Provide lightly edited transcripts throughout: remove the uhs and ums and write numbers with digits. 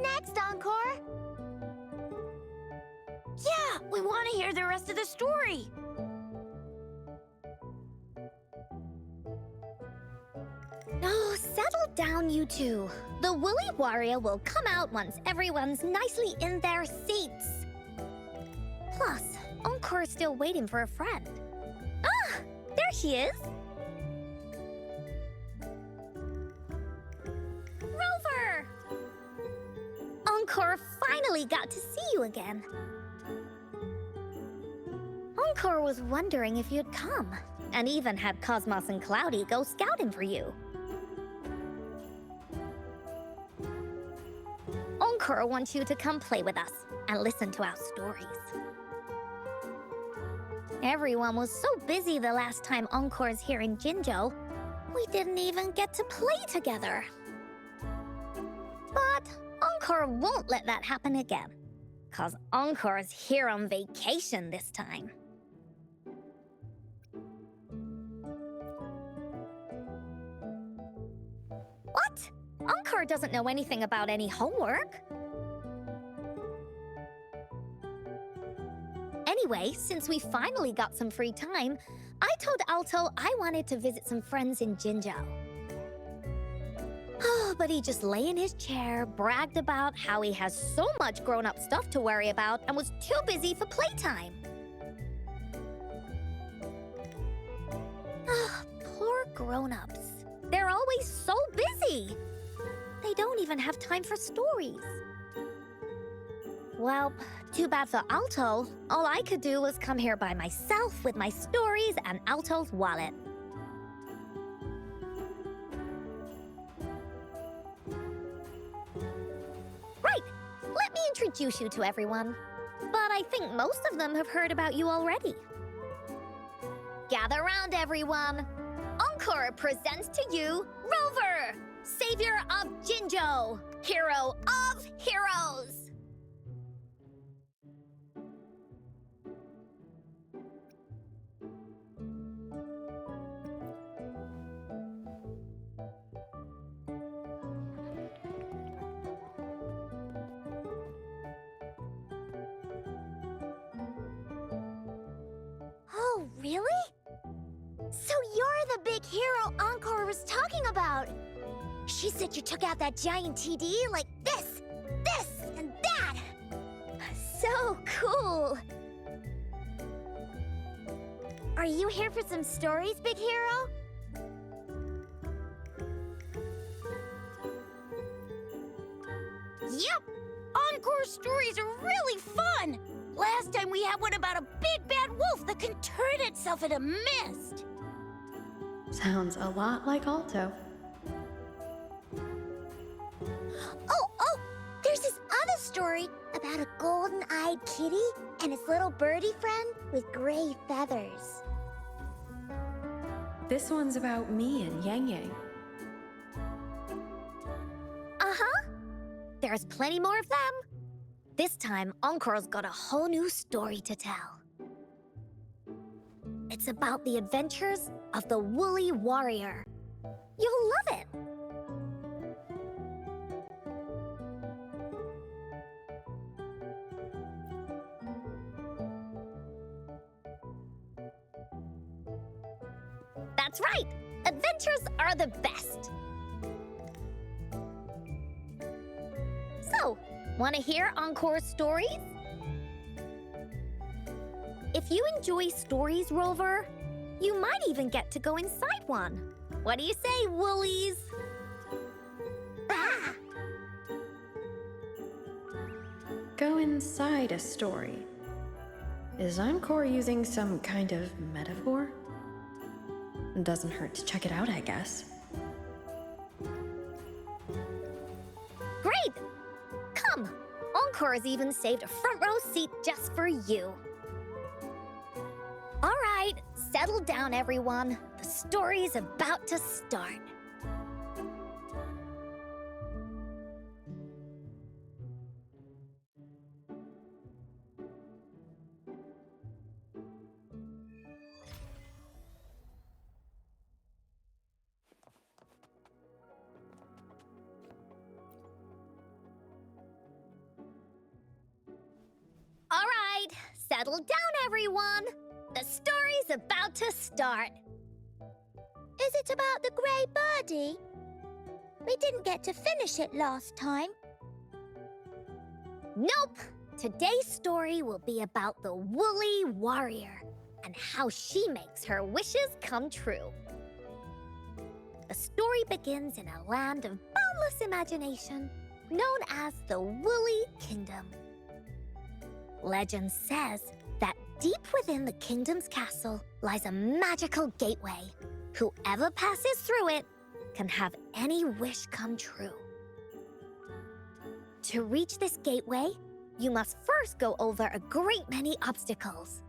next, Encore? Yeah, we want to hear the rest of the story. Oh, settle down, you two. The Woolly Warrior will come out once everyone's nicely in their seats. Plus, Encore's still waiting for a friend. Ah, there she is. Rover! Encore finally got to see you again. Encore was wondering if you'd come, and even had Cosmos and Cloudy go scouting for you. Encore wants you to come play with us and listen to our stories. Everyone was so busy the last time Encore's here in Jinzhou, we didn't even get to play together. But Encore won't let that happen again, 'cause Encore's here on vacation this time. What? Encore doesn't know anything about any homework. Anyway, since we finally got some free time, I told Alto I wanted to visit some friends in Jinzhou. Oh, but he just lay in his chair, bragged about how he has so much grown-up stuff to worry about, and was too busy for playtime. Ah, poor grown-ups. They're always so busy. They don't even have time for stories. Well, too bad for Alto. All I could do was come here by myself with my stories and Alto's wallet. Right, let me introduce you to everyone. But I think most of them have heard about you already. Gather round, everyone. Encore presents to you Rover, savior of Jinzhou, hero of heroes. Oh, really? So you're the big hero Encore was talking about. She said you took out that giant TD like this, and that. So cool. Are you here for some stories, big hero? Yep, Encore stories are really fun. Last time we had one about a big bad wolf that can turn itself into mist. Sounds a lot like Alto. Oh, there's this other story about a golden-eyed kitty and its little birdie friend with gray feathers. This one's about me and Yang Yang. Uh-huh. There's plenty more of them. This time, Encore's got a whole new story to tell. It's about the adventures of the Woolly Warrior. You'll love it. That's right. Adventures are the best. So, want to hear Encore's stories? If you enjoy stories, Rover, you might even get to go inside one. What do you say, Woolies? Ah! Go inside a story. Is Encore using some kind of metaphor? Doesn't hurt to check it out, I guess. Great! Come! Encore's even saved a front row seat just for you. All right, settle down, everyone. The story's about to start. Settle down, everyone. The story's about to start. Is it about the grey birdie? We didn't get to finish it last time. Nope. Today's story will be about the Woolly Warrior and how she makes her wishes come true. The story begins in a land of boundless imagination known as the Woolly Kingdom. Legend says that deep within the kingdom's castle lies a magical gateway. Whoever passes through it can have any wish come true. To reach this gateway, you must first go over a great many obstacles.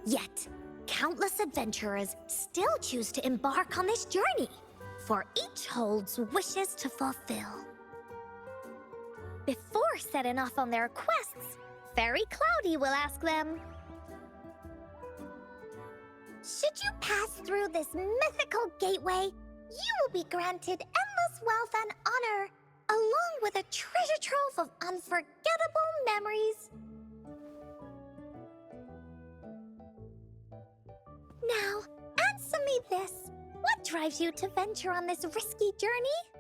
Yet, countless adventurers still choose to embark on this journey, for each holds wishes to fulfill. Before setting off on their quests, Fairy Cloudy will ask them, Should you pass through this mythical gateway, you will be granted endless wealth and honor, along with a treasure trove of unforgettable memories. Now, answer me this. What drives you to venture on this risky journey?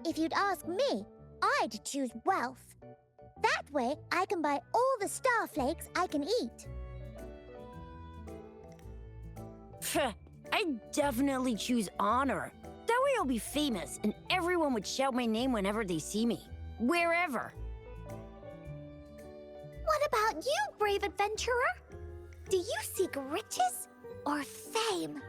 If you'd ask me, I'd choose wealth. That way, I can buy all the starflakes I can eat. I'd definitely choose honor. That way I'll be famous and everyone would shout my name whenever they see me. Wherever. What about you, brave adventurer? Do you seek riches or fame?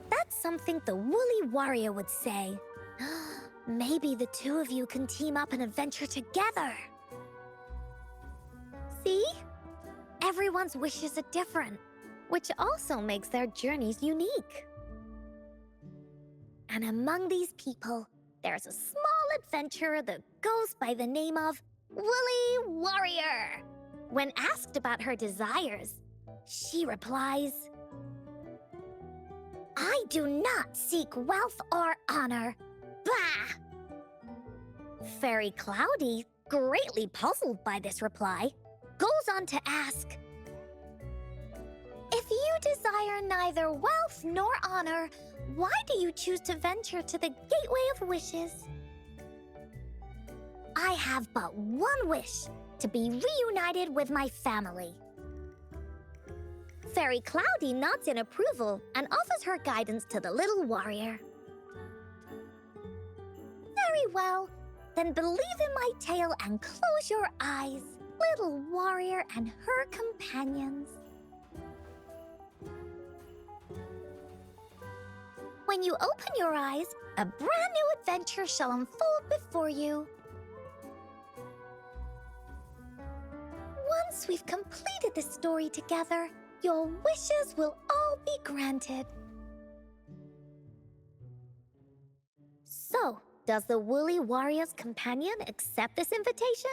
That's something the Woolly Warrior would say. Maybe the two of you can team up and adventure together. See? Everyone's wishes are different, which also makes their journeys unique. And among these people, there's a small adventurer that goes by the name of Woolly Warrior. When asked about her desires, she replies, I do not seek wealth or honor. Bah! Fairy Cloudy, greatly puzzled by this reply, goes on to ask, if you desire neither wealth nor honor, why do you choose to venture to the Gateway of Wishes? I have but one wish, to be reunited with my family. Fairy Cloudy nods in approval and offers her guidance to the little warrior. Very well, then believe in my tale and close your eyes, little warrior and her companions. When you open your eyes, a brand new adventure shall unfold before you. Once we've completed the story together, your wishes will all be granted. So, does the Woolly Warrior's companion accept this invitation?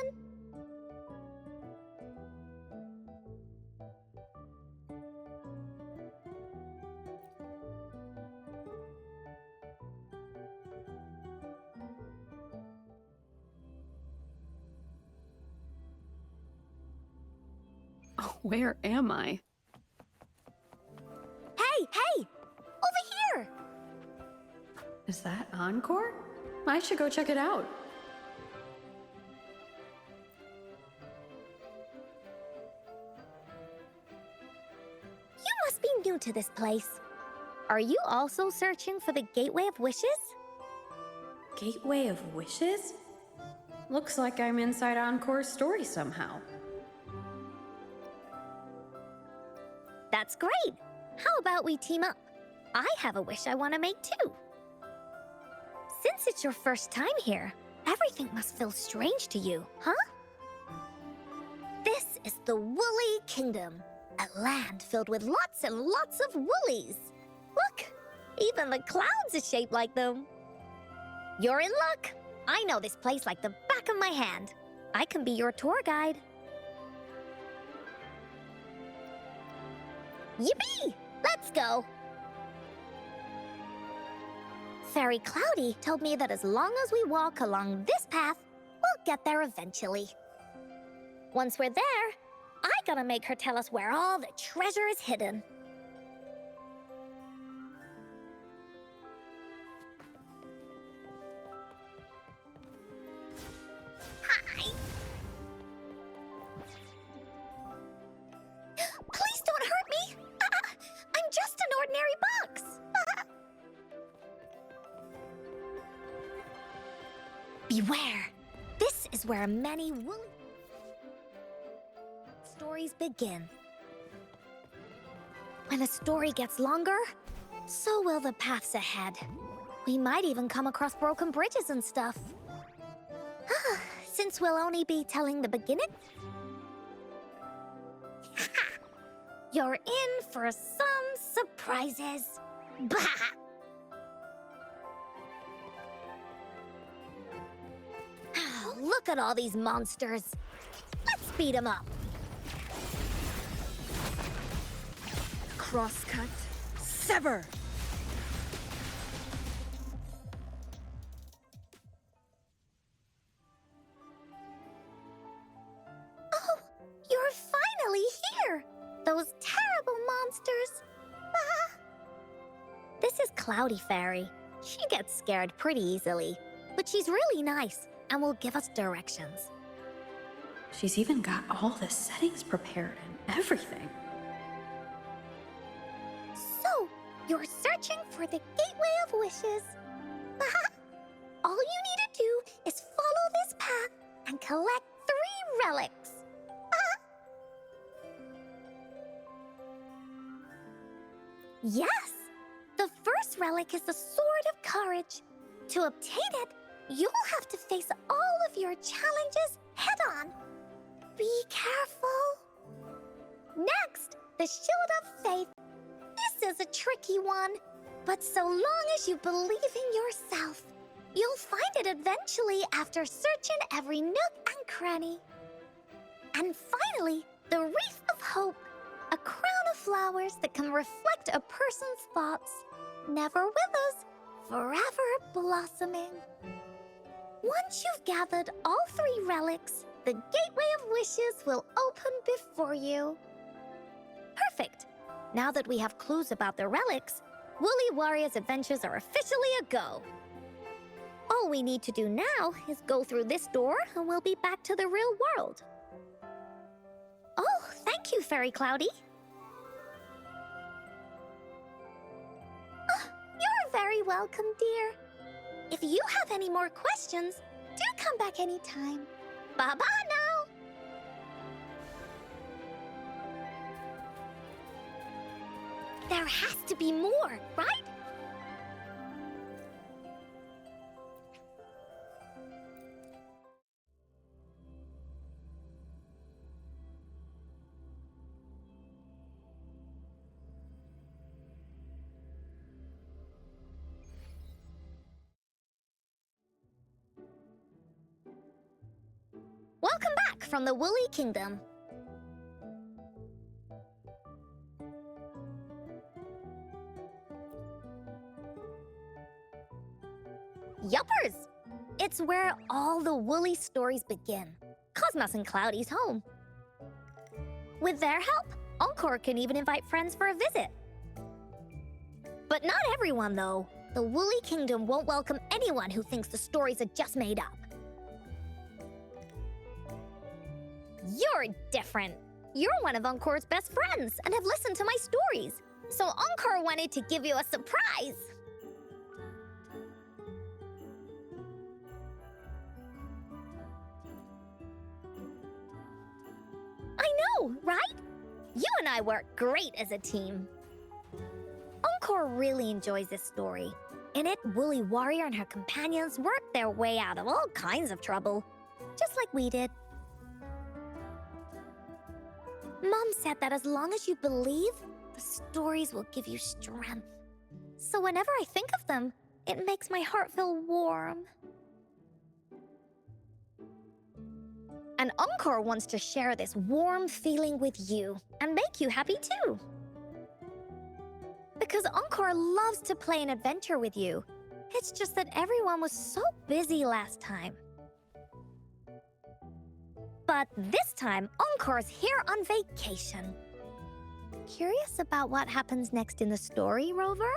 Oh, where am I? Hey! Over here! Is that Encore? I should go check it out. You must be new to this place. Are you also searching for the Gateway of Wishes? Gateway of Wishes? Looks like I'm inside Encore's story somehow. That's great! How about we team up? I have a wish I want to make too. Since it's your first time here, everything must feel strange to you, huh? This is the Woolly Kingdom, a land filled with lots and lots of woolies. Look, even the clouds are shaped like them. You're in luck. I know this place like the back of my hand. I can be your tour guide. Yippee! Let's go! Fairy Cloudy told me that as long as we walk along this path, we'll get there eventually. Once we're there, I gotta make her tell us where all the treasure is hidden. Hi! Please don't hurt me! I'm just an ordinary box! Beware! This is where many woolly stories begin. When a story gets longer, so will the paths ahead. We might even come across broken bridges and stuff. Since we'll only be telling the beginning, you're in for some surprises. Bah! Look at all these monsters. Let's beat them up. Crosscut. Sever! Oh, you're finally here! Those terrible monsters! Ah. This is Cloudy Fairy. She gets scared pretty easily, but she's really nice and will give us directions. She's even got all the settings prepared and everything. So, you're searching for the Gateway of Wishes. All you need to do is follow this path and collect 3 relics. Yes! The first relic is the Sword of Courage. To obtain it, you'll have to face all of your challenges head-on. Be careful. Next, the Shield of Faith. This is a tricky one, but so long as you believe in yourself, you'll find it eventually after searching every nook and cranny. And finally, the Wreath of Hope, a crown of flowers that can reflect a person's thoughts, never withers, forever blossoming. Once you've gathered all 3 relics, the Gateway of Wishes will open before you. Perfect! Now that we have clues about the relics, Woolly Warrior's adventures are officially a go. All we need to do now is go through this door and we'll be back to the real world. Oh, thank you, Fairy Cloudy. Oh, you're very welcome, dear. If you have any more questions, do come back anytime. Bye-bye now! There has to be more, right? Welcome back from the Woolly Kingdom. Yuppers! It's where all the woolly stories begin. Cosmos and Cloudy's home. With their help, Encore can even invite friends for a visit. But not everyone, though. The Woolly Kingdom won't welcome anyone who thinks the stories are just made up. You're different. You're one of Encore's best friends and have listened to my stories. So Encore wanted to give you a surprise. I know, right? You and I work great as a team. Encore really enjoys this story. In it, Woolly Warrior and her companions work their way out of all kinds of trouble, just like we did. Mom said that as long as you believe, the stories will give you strength. So whenever I think of them, it makes my heart feel warm. And Encore wants to share this warm feeling with you and make you happy too. because Encore loves to play an adventure with you. It's just that everyone was so busy last time. But this time, Encore's here on vacation. Curious about what happens next in the story, Rover?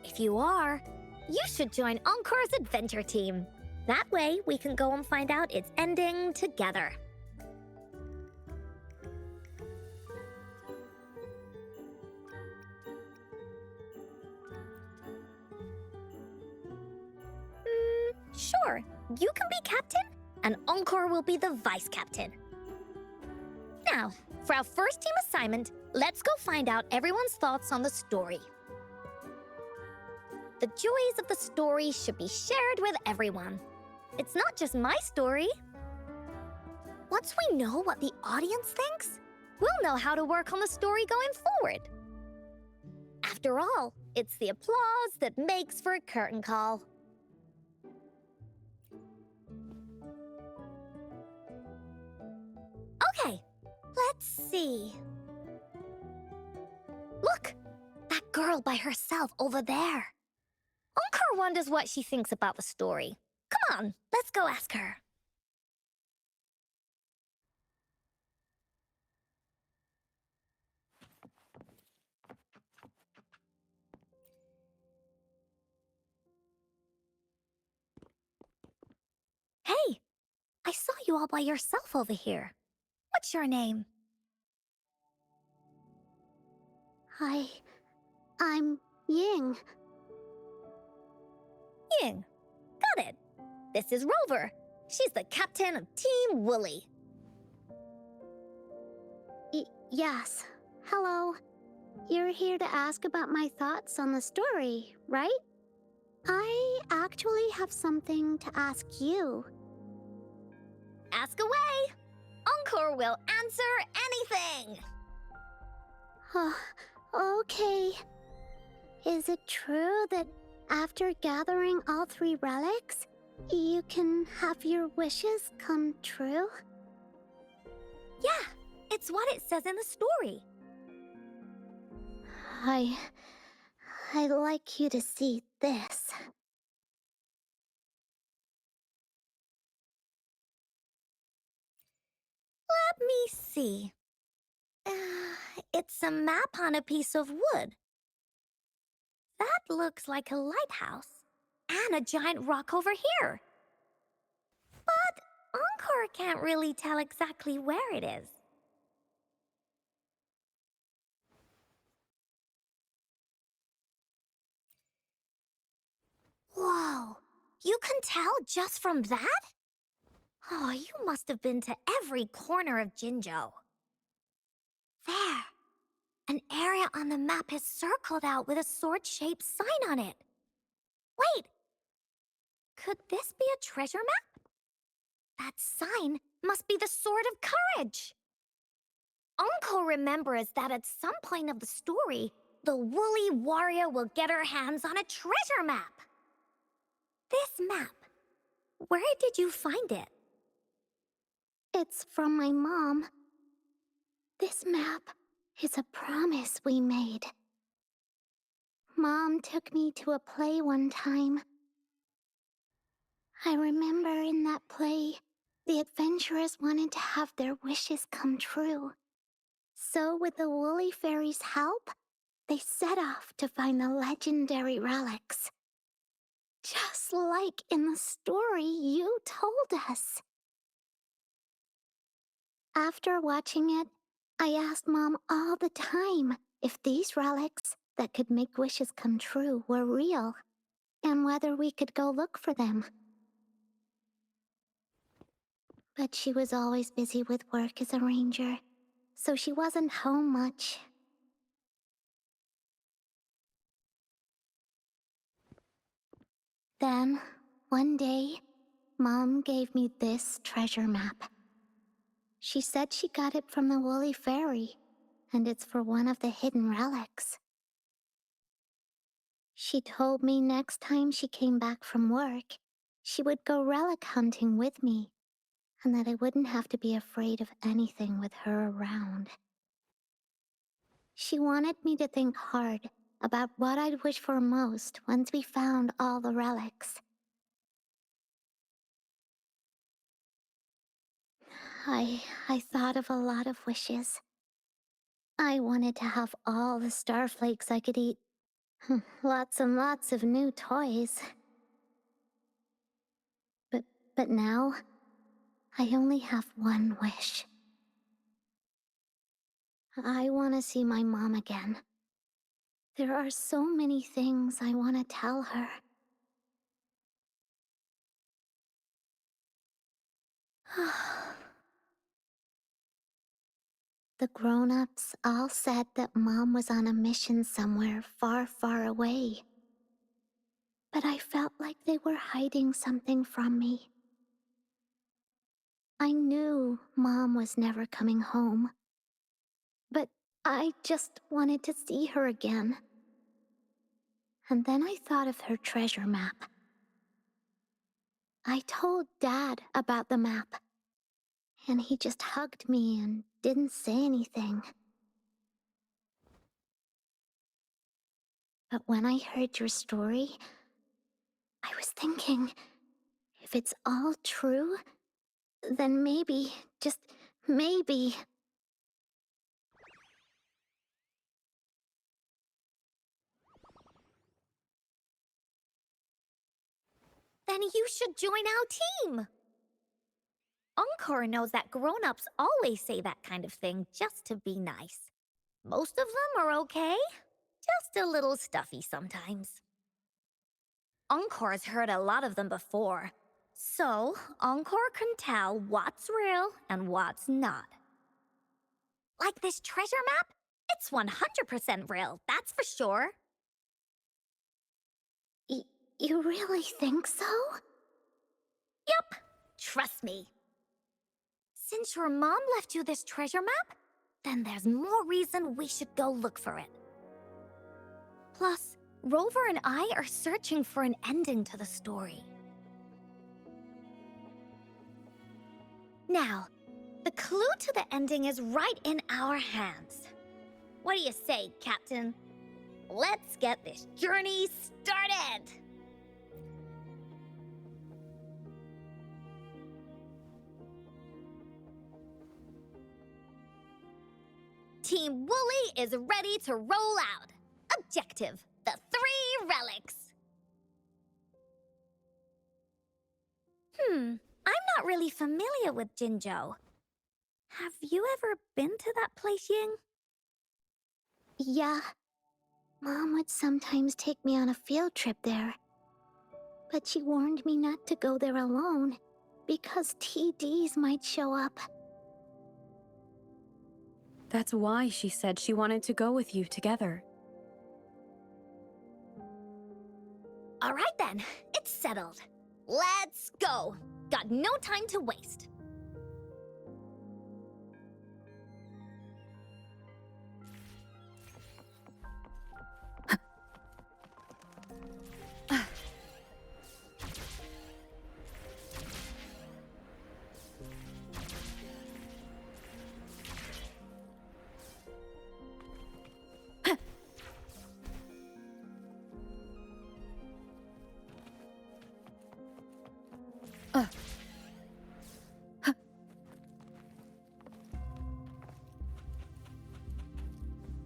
If you are, you should join Encore's adventure team. That way, we can go and find out its ending together. Sure, you can be captain, and Encore will be the vice captain. Now, for our first team assignment, let's go find out everyone's thoughts on the story. The joys of the story should be shared with everyone. It's not just my story. Once we know what the audience thinks, we'll know how to work on the story going forward. After all, it's the applause that makes for a curtain call. Okay, let's see. Look, that girl by herself over there. Encore wonders what she thinks about the story. Come on, let's go ask her. Hey, I saw you all by yourself over here. What's your name? I'm Ying. Ying. Got it. This is Rover. She's the captain of Team Woolly. Yes. Hello. You're here to ask about my thoughts on the story, right? I actually have something to ask you. Ask away. Encore will answer anything. Okay. Is it true that after gathering all 3 relics, you can have your wishes come true? Yeah, it's what it says in the story. I'd like you to see this. Let me see. It's a map on a piece of wood. That looks like a lighthouse and a giant rock over here. But Encore can't really tell exactly where it is. Whoa, you can tell just from that? Oh, you must have been to every corner of Jinzhou. There, an area on the map is circled out with a sword-shaped sign on it. Wait, could this be a treasure map? That sign must be the Sword of Courage. Encore remembers that at some point of the story, the woolly warrior will get her hands on a treasure map. This map, where did you find it? It's from my mom. This map is a promise we made. Mom took me to a play one time. I remember in that play, the adventurers wanted to have their wishes come true. So with the Woolly Fairy's help, they set off to find the legendary relics. Just like in the story you told us. After watching it, I asked Mom all the time if these relics that could make wishes come true were real, and whether we could go look for them. But she was always busy with work as a ranger, so she wasn't home much. Then, one day, Mom gave me this treasure map. She said she got it from the Woolly Fairy, and it's for one of the hidden relics. She told me next time she came back from work, she would go relic hunting with me, and that I wouldn't have to be afraid of anything with her around. She wanted me to think hard about what I'd wish for most once we found all the relics. I thought of a lot of wishes. I wanted to have all the starflakes I could eat. Lots and lots of new toys. But now, I only have one wish. I want to see my mom again. There are so many things I want to tell her. The grown-ups all said that Mom was on a mission somewhere far, far away. But I felt like they were hiding something from me. I knew Mom was never coming home. But I just wanted to see her again. And then I thought of her treasure map. I told Dad about the map. And he just hugged me and didn't say anything. But when I heard your story, I was thinking, if it's all true, then maybe, just maybe... Then you should join our team. Encore knows that grown-ups always say that kind of thing just to be nice. Most of them are okay, just a little stuffy sometimes. Encore's heard a lot of them before, so Encore can tell what's real and what's not. Like this treasure map? It's 100% real, that's for sure. You really think so? Yep, trust me. Since your mom left you this treasure map, then there's more reason we should go look for it. Plus, Rover and I are searching for an ending to the story. Now, the clue to the ending is right in our hands. What do you say, Captain? Let's get this journey started! Team Wooly is ready to roll out. Objective, the 3 relics. I'm not really familiar with Jinzhou. Have you ever been to that place, Ying? Yeah. Mom would sometimes take me on a field trip there. But she warned me not to go there alone, because TDs might show up. That's why she said she wanted to go with you together. All right then, it's settled. Let's go. Got no time to waste.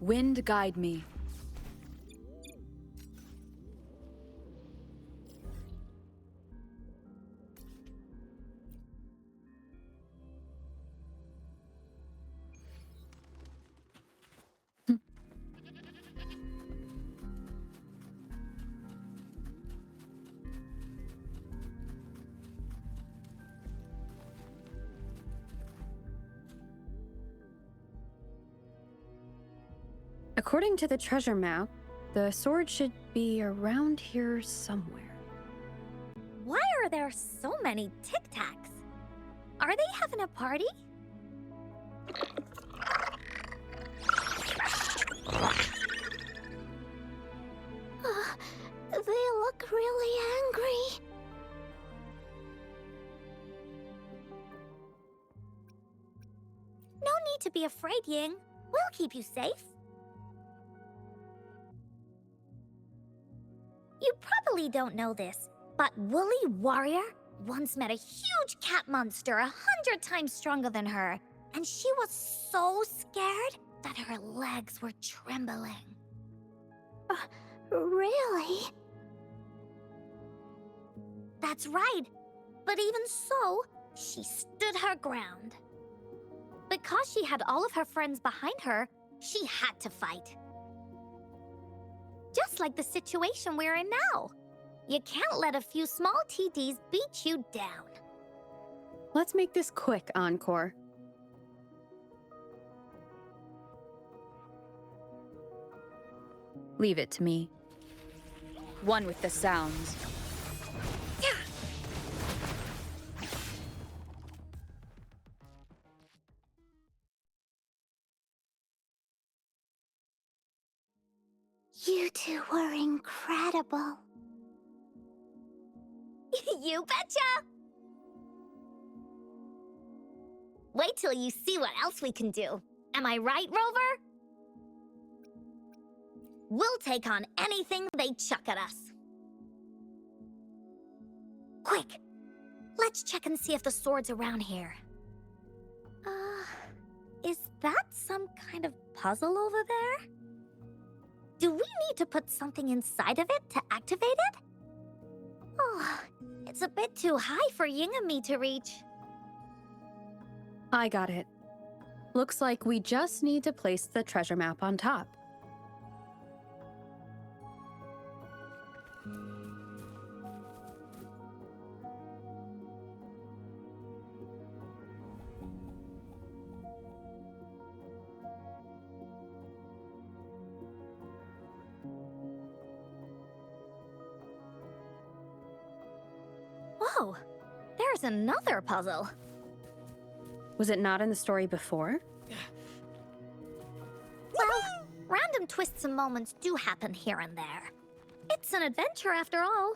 Wind guide me. According to the treasure map, the sword should be around here somewhere. Why are there so many Tic Tacs? Are they having a party? They look really angry. No need to be afraid, Ying. We'll keep you safe. probably don't know this, but Woolly Warrior once met a huge cat monster 100 times stronger than her, and she was so scared that her legs were trembling. Really? That's right. But even so, she stood her ground. Because she had all of her friends behind her, she had to fight. Just like the situation we're in now. You can't let a few small TDs beat you down. Let's make this quick, Encore. Leave it to me. One with the sounds. You two were incredible. You betcha! Wait till you see what else we can do. Am I right, Rover? We'll take on anything they chuck at us. Quick! Let's check and see if the sword's around here. Is that some kind of puzzle over there? Do we need to put something inside of it to activate it? Oh, it's a bit too high for Ying and me to reach. I got it. Looks like we just need to place the treasure map on top. Whoa, there's another puzzle. Was it not in the story before? Well, random twists and moments do happen here and there. It's an adventure after all.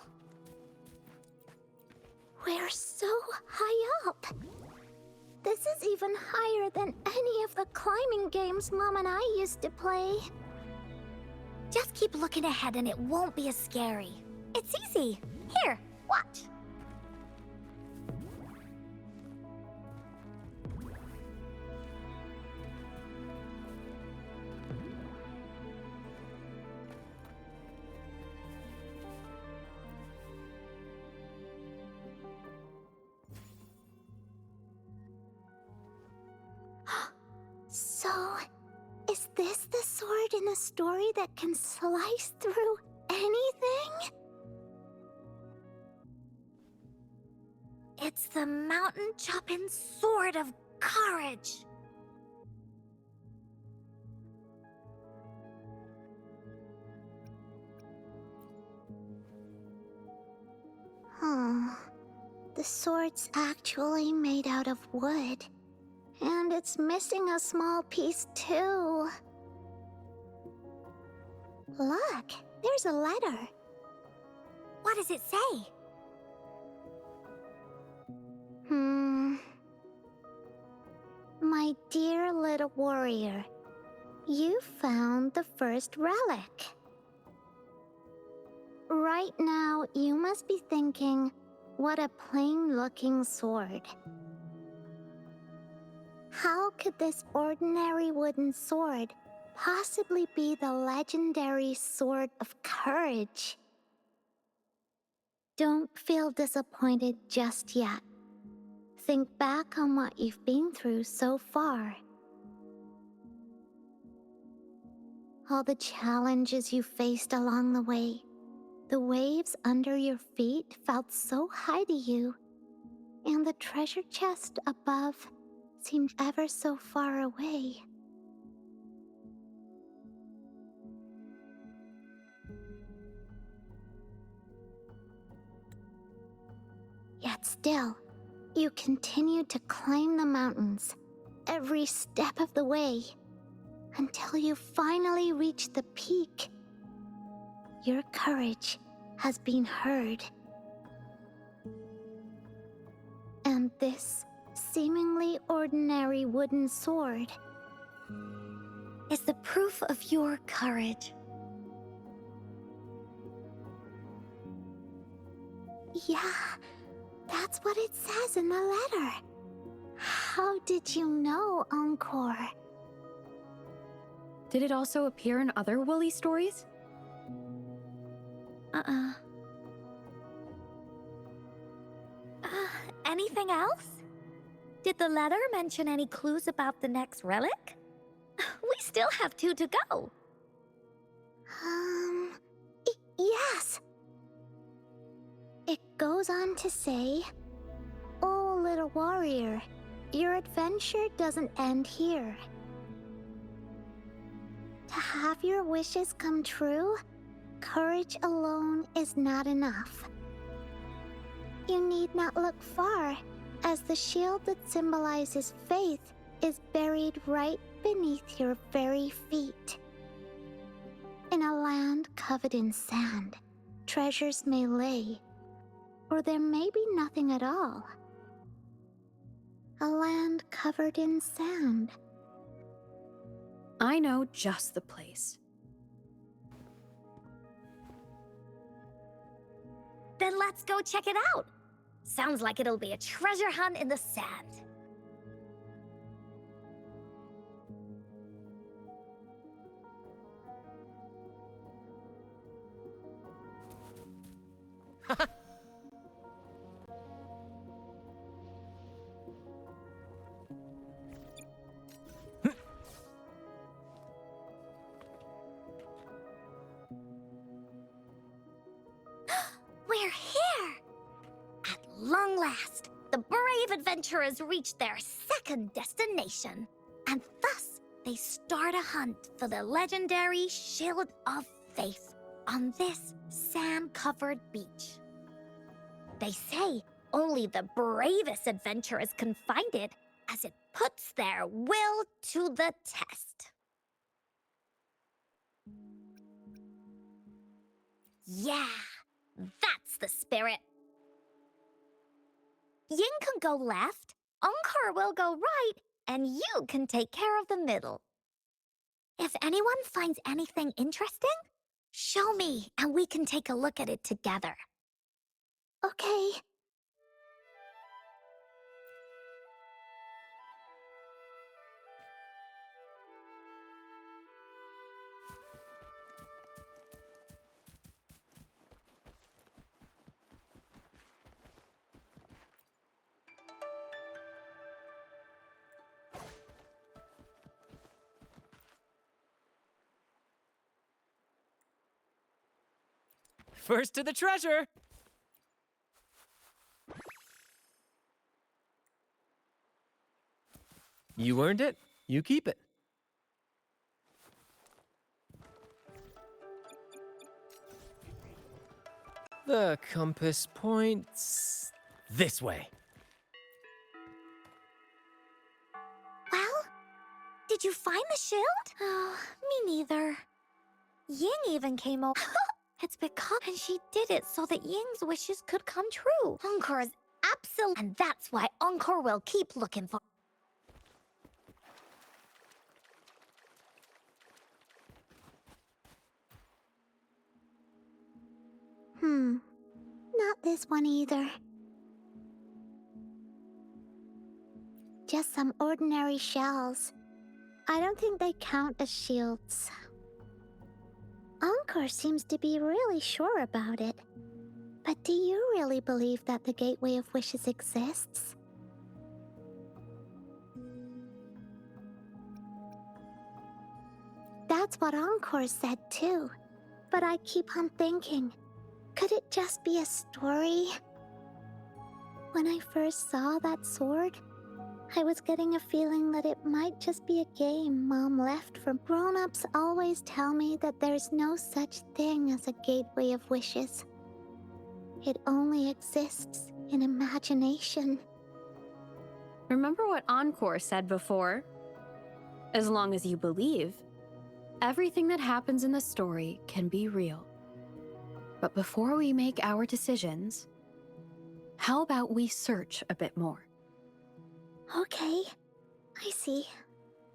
We're so high up. This is even higher than any of the climbing games Mom and I used to play. Just keep looking ahead and it won't be as scary. It's easy. Here, watch. So, is this the sword in the story that can slice through anything? It's the mountain chopping sword of courage. The sword's actually made out of wood. And it's missing a small piece too. Look, there's a letter. What does it say? My dear little warrior, you found the first relic. Right now, you must be thinking, what a plain-looking sword. How could this ordinary wooden sword possibly be the legendary sword of courage? Don't feel disappointed just yet. Think back on what you've been through so far. All the challenges you faced along the way. The waves under your feet felt so high to you, and the treasure chest above seemed ever so far away. Yet still, you continued to climb the mountains, every step of the way, until you finally reached the peak. Your courage has been heard. And this seemingly ordinary wooden sword Is the proof of your courage. Yeah, that's what it says in the letter. How did you know, Encore? Did it also appear in other Willy stories? Anything else? Did the letter mention any clues about the next relic? We still have 2 to go. Yes. It goes on to say, "Oh, little warrior, your adventure doesn't end here. To have your wishes come true, courage alone is not enough. You need not look far, as the shield that symbolizes faith is buried right beneath your very feet. In a land covered in sand, treasures may lay, or there may be nothing at all. A land covered in sand." I know just the place. Then let's go check it out. Sounds like it'll be a treasure hunt in the sand. We're here! At long last, the brave adventurers reach their second destination. And thus, they start a hunt for the legendary Shield of Faith on this sand-covered beach. They say only the bravest adventurers can find it, as it puts their will to the test. Yeah, that's the spirit. Ying can go left, Encore will go right, and you can take care of the middle. If anyone finds anything interesting, show me and we can take a look at it together. Okay. First to the treasure! You earned it. You keep it. The compass points this way. Well, did you find the shield? Oh, me neither. Ying even came over. It's because and she did it so that Ying's wishes could come true. Encore is absolute, and that's why Encore will keep looking for. Not this one either. Just some ordinary shells. I don't think they count as shields. Encore seems to be really sure about it. But do you really believe that the Gateway of Wishes exists? That's what Encore said too. But I keep on thinking, could it just be a story? When I first saw that sword, I was getting a feeling that it might just be a game Mom left for. Grown-ups always tell me that there's no such thing as a Gateway of Wishes. It only exists in imagination. Remember what Encore said before? As long as you believe, everything that happens in the story can be real. But before we make our decisions, how about we search a bit more? Okay, I see.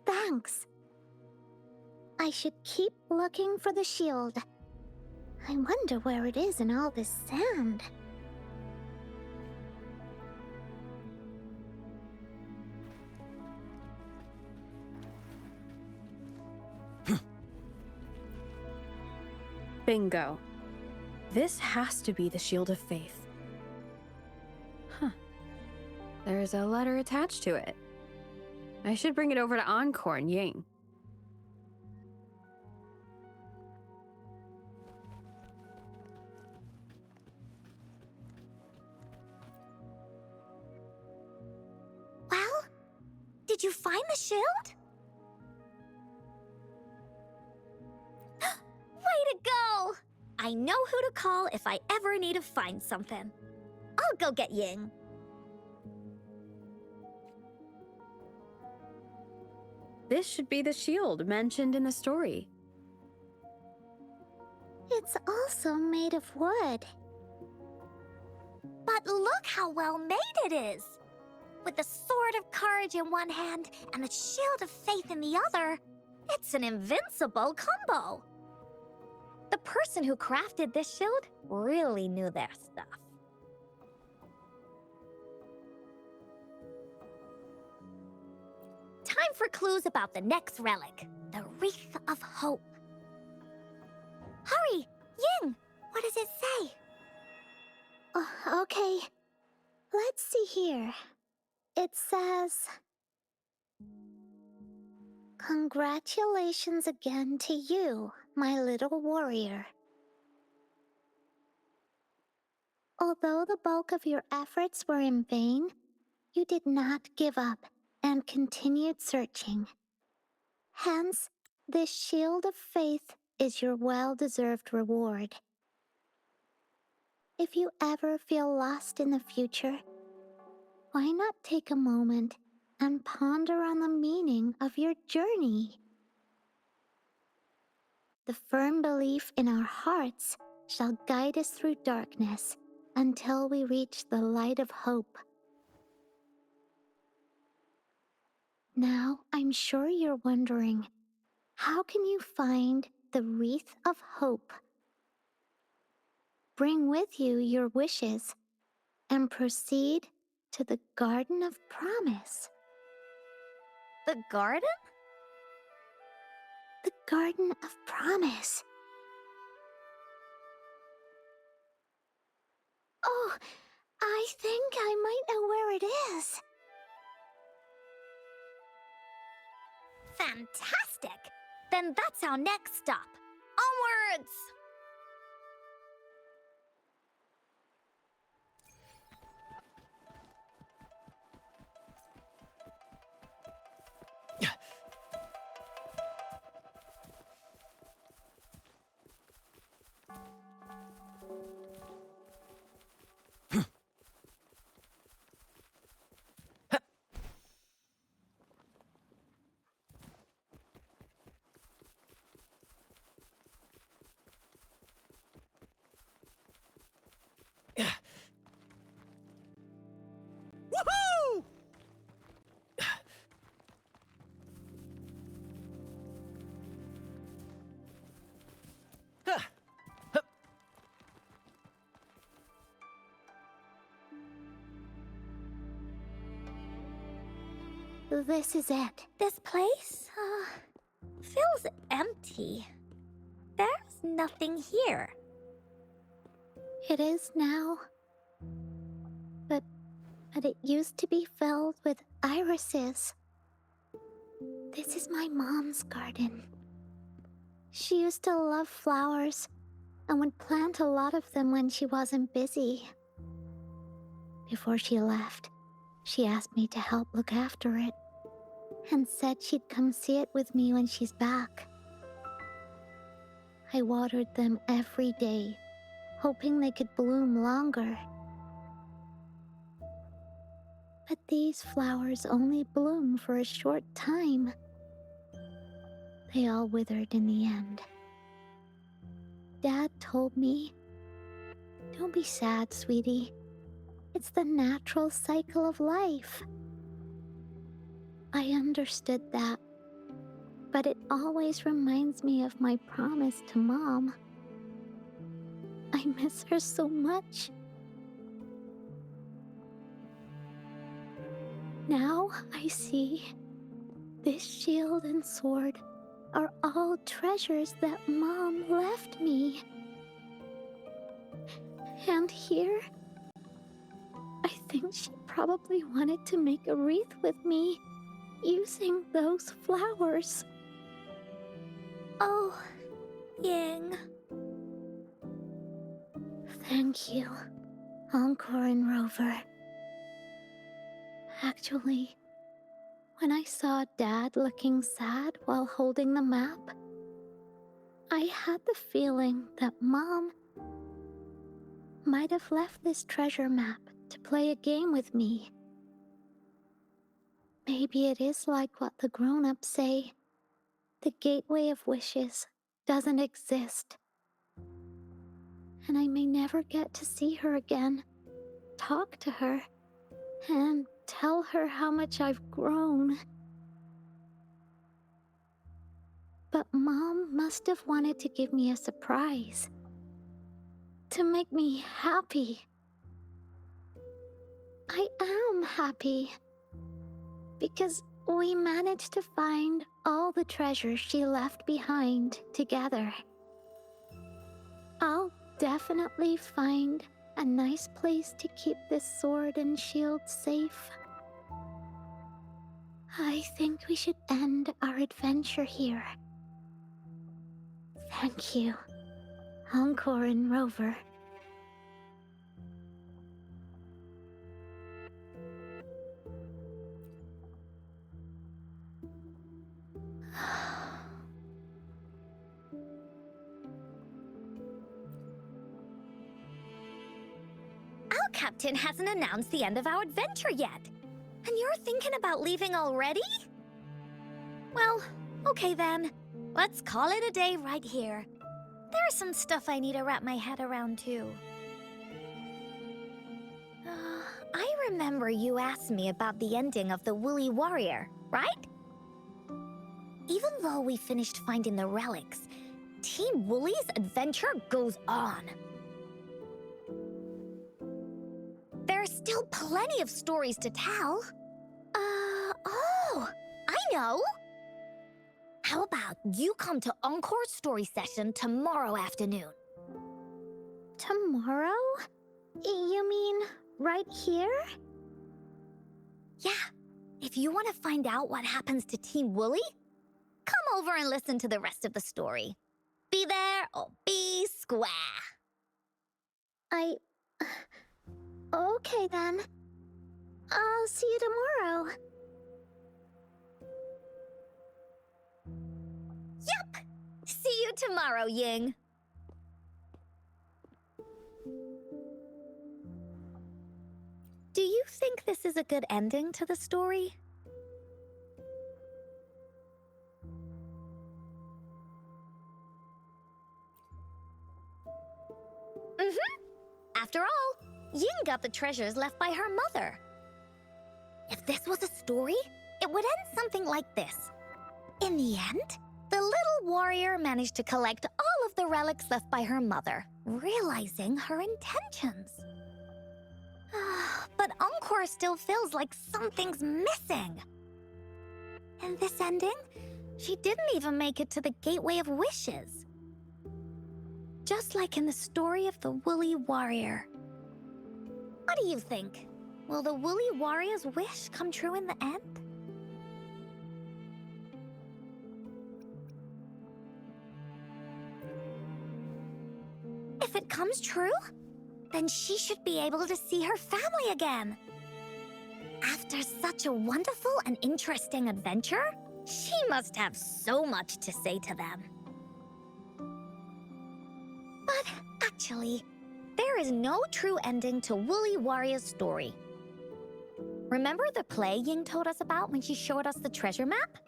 Thanks. I should keep looking for the shield. I wonder where it is in all this sand. Bingo. This has to be the Shield of Faith. Huh. There's a letter attached to it. I should bring it over to Encore and Ying. Well, did you find the shield? Way to go! I know who to call if I ever need to find something. I'll go get Ying. This should be the shield mentioned in the story. It's also made of wood. But look how well made it is! With the Sword of Courage in one hand and the Shield of Faith in the other, it's an invincible combo! The person who crafted this shield really knew their stuff. Time for clues about the next relic, the Wreath of Hope. Hurry! Ying! What does it say? Okay. Let's see here. It says... Congratulations again to you, my little warrior. Although the bulk of your efforts were in vain, you did not give up and continued searching. Hence, this Shield of Faith is your well-deserved reward. If you ever feel lost in the future, why not take a moment and ponder on the meaning of your journey? The firm belief in our hearts shall guide us through darkness until we reach the light of hope. Now, I'm sure you're wondering, how can you find the Wreath of Hope? Bring with you your wishes and proceed to the Garden of Promise. The garden? The Garden of Promise. Oh, I think I might know where it is. Fantastic! Then that's our next stop. Onwards! Woohoo! This is it. This place, feels empty. There's nothing here. It is now. But it used to be filled with irises. This is my mom's garden. She used to love flowers and would plant a lot of them when she wasn't busy. Before she left, she asked me to help look after it and said she'd come see it with me when she's back. I watered them every day, hoping they could bloom longer. But these flowers only bloom for a short time. They all withered in the end. Dad told me, "Don't be sad, sweetie. It's the natural cycle of life." I understood that, but it always reminds me of my promise to Mom. I miss her so much. Now I see this shield and sword are all treasures that Mom left me. And here, I think she probably wanted to make a wreath with me, using those flowers. Oh, Ying. Thank you, Encore and Rover. Actually, when I saw Dad looking sad while holding the map, I had the feeling that Mom might have left this treasure map to play a game with me. Maybe it is like what the grown-ups say. The Gateway of Wishes doesn't exist. And I may never get to see her again, talk to her, and tell her how much I've grown. But Mom must have wanted to give me a surprise. To make me happy. I am happy. Because we managed to find all the treasures she left behind together. I'll definitely find a nice place to keep this sword and shield safe. I think we should end our adventure here. Thank you, Encore and Rover. Our captain hasn't announced the end of our adventure yet. And you're thinking about leaving already? Well, okay then. Let's call it a day right here. There's some stuff I need to wrap my head around too. I remember you asked me about the ending of the Woolly Warrior, right? Even though we finished finding the relics, Team Woolly's adventure goes on. There's still plenty of stories to tell. Oh, I know! How about you come to Encore's story session tomorrow afternoon? Tomorrow? You mean right here? Yeah, if you want to find out what happens to Team Woolly, come over and listen to the rest of the story. Be there or be square. Okay then. I'll see you tomorrow. Yep! See you tomorrow, Ying. Do you think this is a good ending to the story? After all, Ying got the treasures left by her mother. If this was a story, it would end something like this. In the end, the little warrior managed to collect all of the relics left by her mother, realizing her intentions. But Encore still feels like something's missing. In this ending, she didn't even make it to the Gateway of Wishes. Just like in the story of the Woolly Warrior. What do you think? Will the Woolly Warrior's wish come true in the end? If it comes true, then she should be able to see her family again. After such a wonderful and interesting adventure, she must have so much to say to them. But actually, there is no true ending to Woolly Warrior's story. Remember the play Ying told us about when she showed us the treasure map?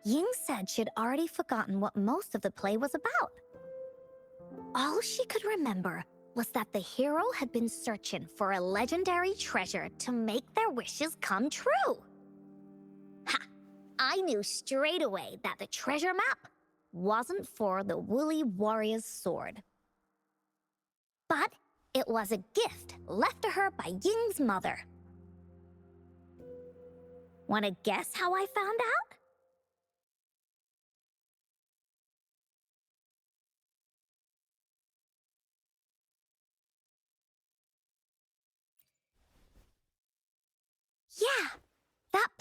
Ying said she'd already forgotten what most of the play was about. All she could remember was that the hero had been searching for a legendary treasure to make their wishes come true. Ha! I knew straight away that the treasure map wasn't for the Woolly Warrior's sword. But it was a gift left to her by Ying's mother. Wanna guess how I found out?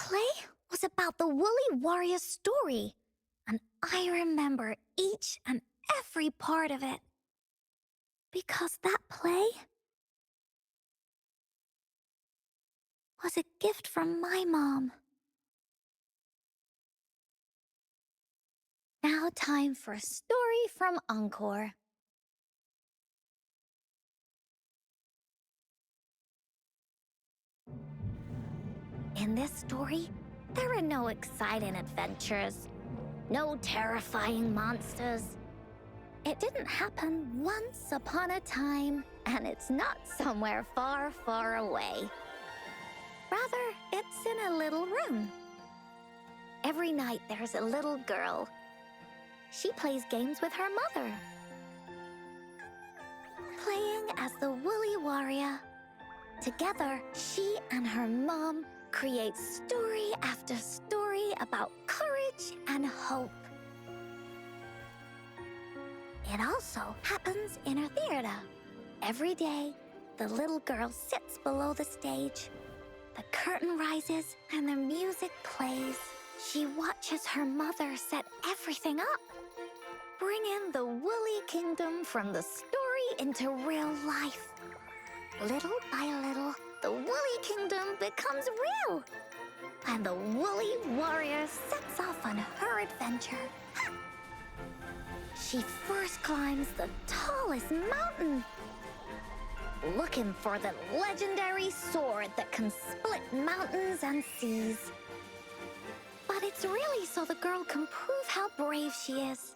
play was about the Woolly Warrior story, and I remember each and every part of it. Because that play was a gift from my mom. Now time for a story from Encore. In this story, there are no exciting adventures, no terrifying monsters. It didn't happen once upon a time, and it's not somewhere far, far away. Rather, it's in a little room. Every night there's a little girl. She plays games with her mother, playing as the Woolly Warrior. Together, she and her mom create story after story about courage and hope. It also happens in her theater. Every day, the little girl sits below the stage. The curtain rises and the music plays. She watches her mother set everything up, bringing the Woolly Kingdom from the story into real life. Little by little, the Woolly Kingdom becomes real, and the Woolly Warrior sets off on her adventure. She first climbs the tallest mountain, looking for the legendary sword that can split mountains and seas. But it's really so the girl can prove how brave she is.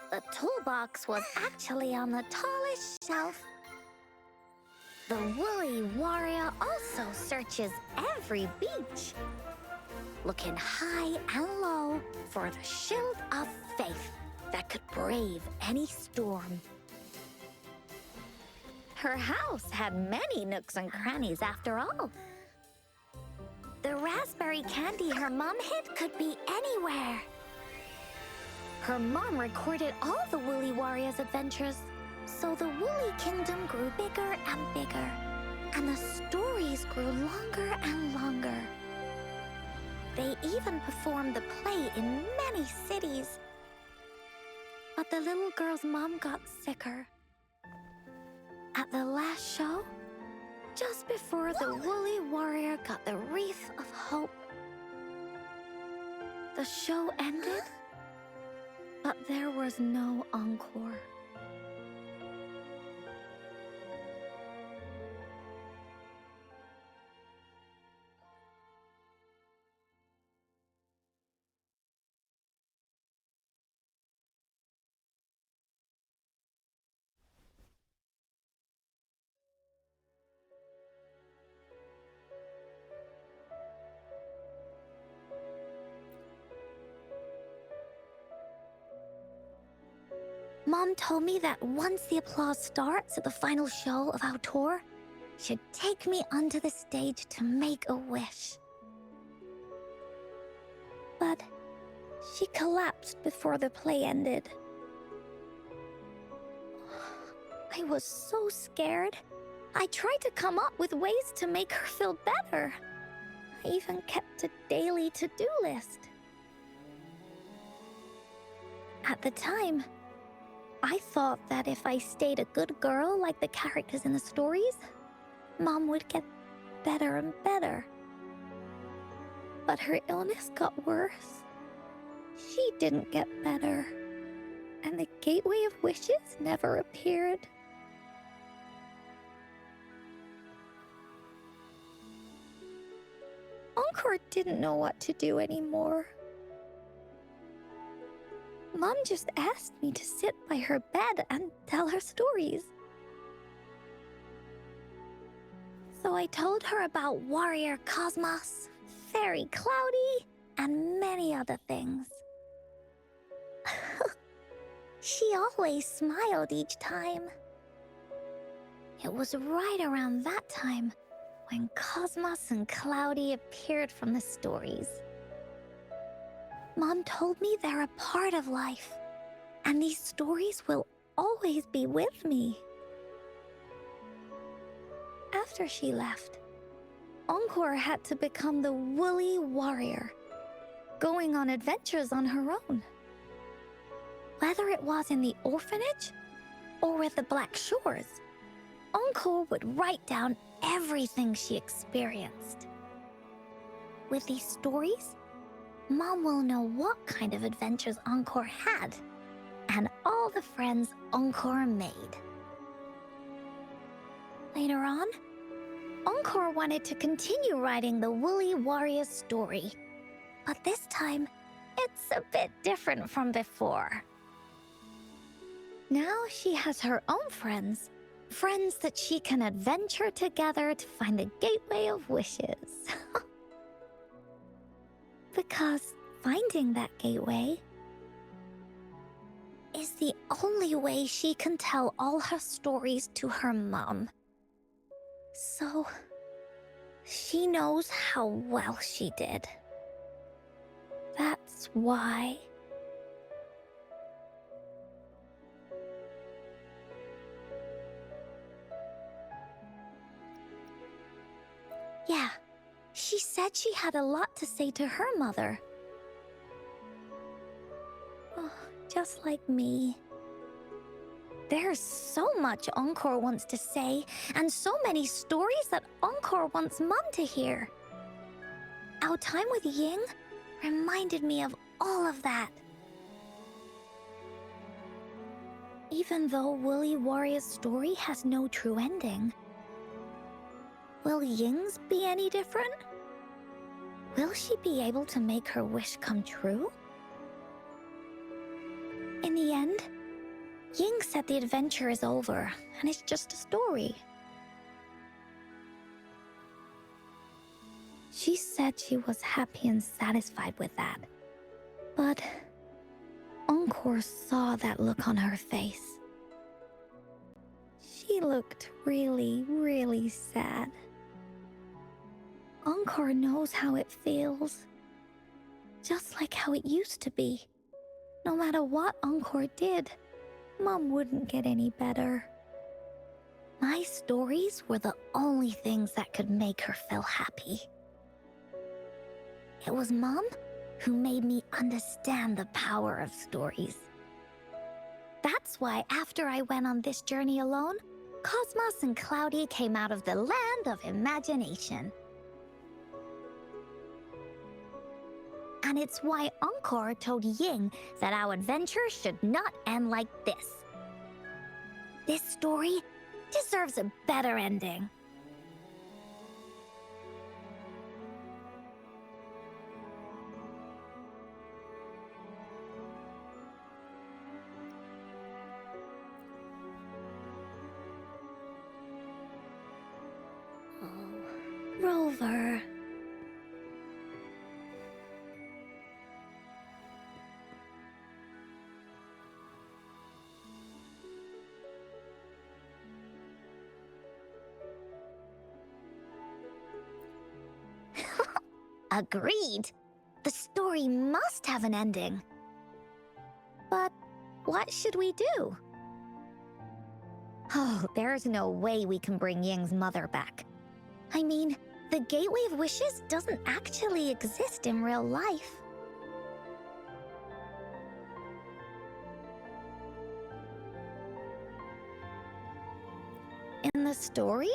The toolbox was actually on the tallest shelf. The Woolly Warrior also searches every beach, looking high and low for the shield of faith that could brave any storm. Her house had many nooks and crannies after all. The raspberry candy her mom hid could be anywhere. Her mom recorded all the Woolly Warrior's adventures, so the Woolly Kingdom grew bigger and bigger, and the stories grew longer and longer. They even performed the play in many cities. But the little girl's mom got sicker. At the last show, just before the Woolly Warrior got the wreath of hope, the show ended, but there was no encore. Mom told me that once the applause starts at the final show of our tour, she'd take me onto the stage to make a wish. But she collapsed before the play ended. I was so scared. I tried to come up with ways to make her feel better. I even kept a daily to-do list. At the time, I thought that if I stayed a good girl like the characters in the stories, Mom would get better and better. But her illness got worse. She didn't get better, and the Gateway of Wishes never appeared. Encore didn't know what to do anymore. Mom just asked me to sit by her bed and tell her stories. So I told her about Warrior Cosmos, Fairy Cloudy, and many other things. She always smiled each time. It was right around that time when Cosmos and Cloudy appeared from the stories. Mom told me they're a part of life, and these stories will always be with me. After she left, Encore had to become the woolly warrior, going on adventures on her own. Whether it was in the orphanage or with the Black Shores, Encore would write down everything she experienced. With these stories, Mom will know what kind of adventures Encore had and all the friends Encore made. Later on, Encore wanted to continue writing the Woolly Warrior's story, but this time, it's a bit different from before. Now she has her own friends, friends that she can adventure together to find the Gateway of Wishes. Because finding that gateway is the only way she can tell all her stories to her mom. So, she knows how well she did. That's why. Yeah, she said she had a lot to say to her mother. Oh, just like me. There's so much Encore wants to say, and so many stories that Encore wants Mom to hear. Our time with Ying reminded me of all of that. Even though Woolly Warrior's story has no true ending, will Ying's be any different? Will she be able to make her wish come true? In the end, Ying said the adventure is over, and it's just a story. She said she was happy and satisfied with that. But Encore saw that look on her face. She looked really, really sad. Encore knows how it feels. Just like how it used to be. No matter what Encore did, Mom wouldn't get any better. My stories were the only things that could make her feel happy. It was Mom who made me understand the power of stories. That's why after I went on this journey alone, Cosmos and Cloudy came out of the land of imagination. And it's why Encore told Ying that our adventure should not end like this. This story deserves a better ending. Oh, Rover. Agreed. The story must have an ending. But what should we do? Oh, there's no way we can bring Ying's mother back. I mean, the Gateway of Wishes doesn't actually exist in real life. In the story?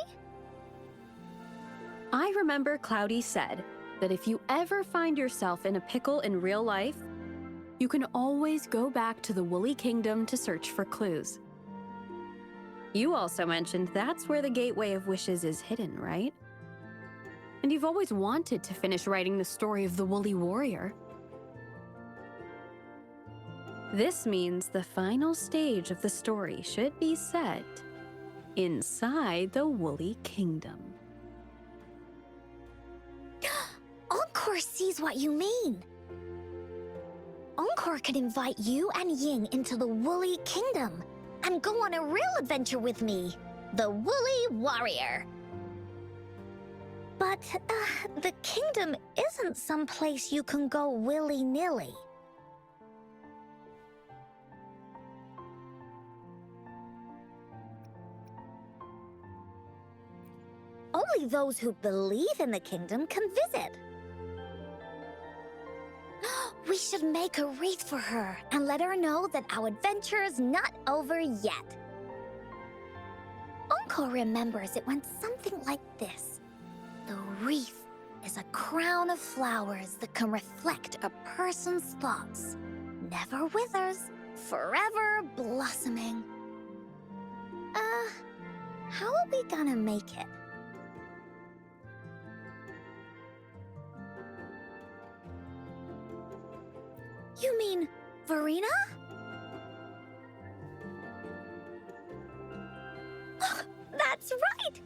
I remember Cloudy said that if you ever find yourself in a pickle in real life, you can always go back to the Woolly Kingdom to search for clues. You also mentioned that's where the Gateway of Wishes is hidden, right? And you've always wanted to finish writing the story of the Woolly Warrior. This means the final stage of the story should be set inside the Woolly Kingdom. Encore sees what you mean. Encore could invite you and Ying into the Woolly Kingdom and go on a real adventure with me, the Woolly Warrior. But the kingdom isn't some place you can go willy-nilly. only those who believe in the kingdom can visit. We should make a wreath for her and let her know that our adventure is not over yet. Encore remembers it went something like this. The wreath is a crown of flowers that can reflect a person's thoughts. Never withers, forever blossoming. How are we gonna make it? You mean Verena? That's right!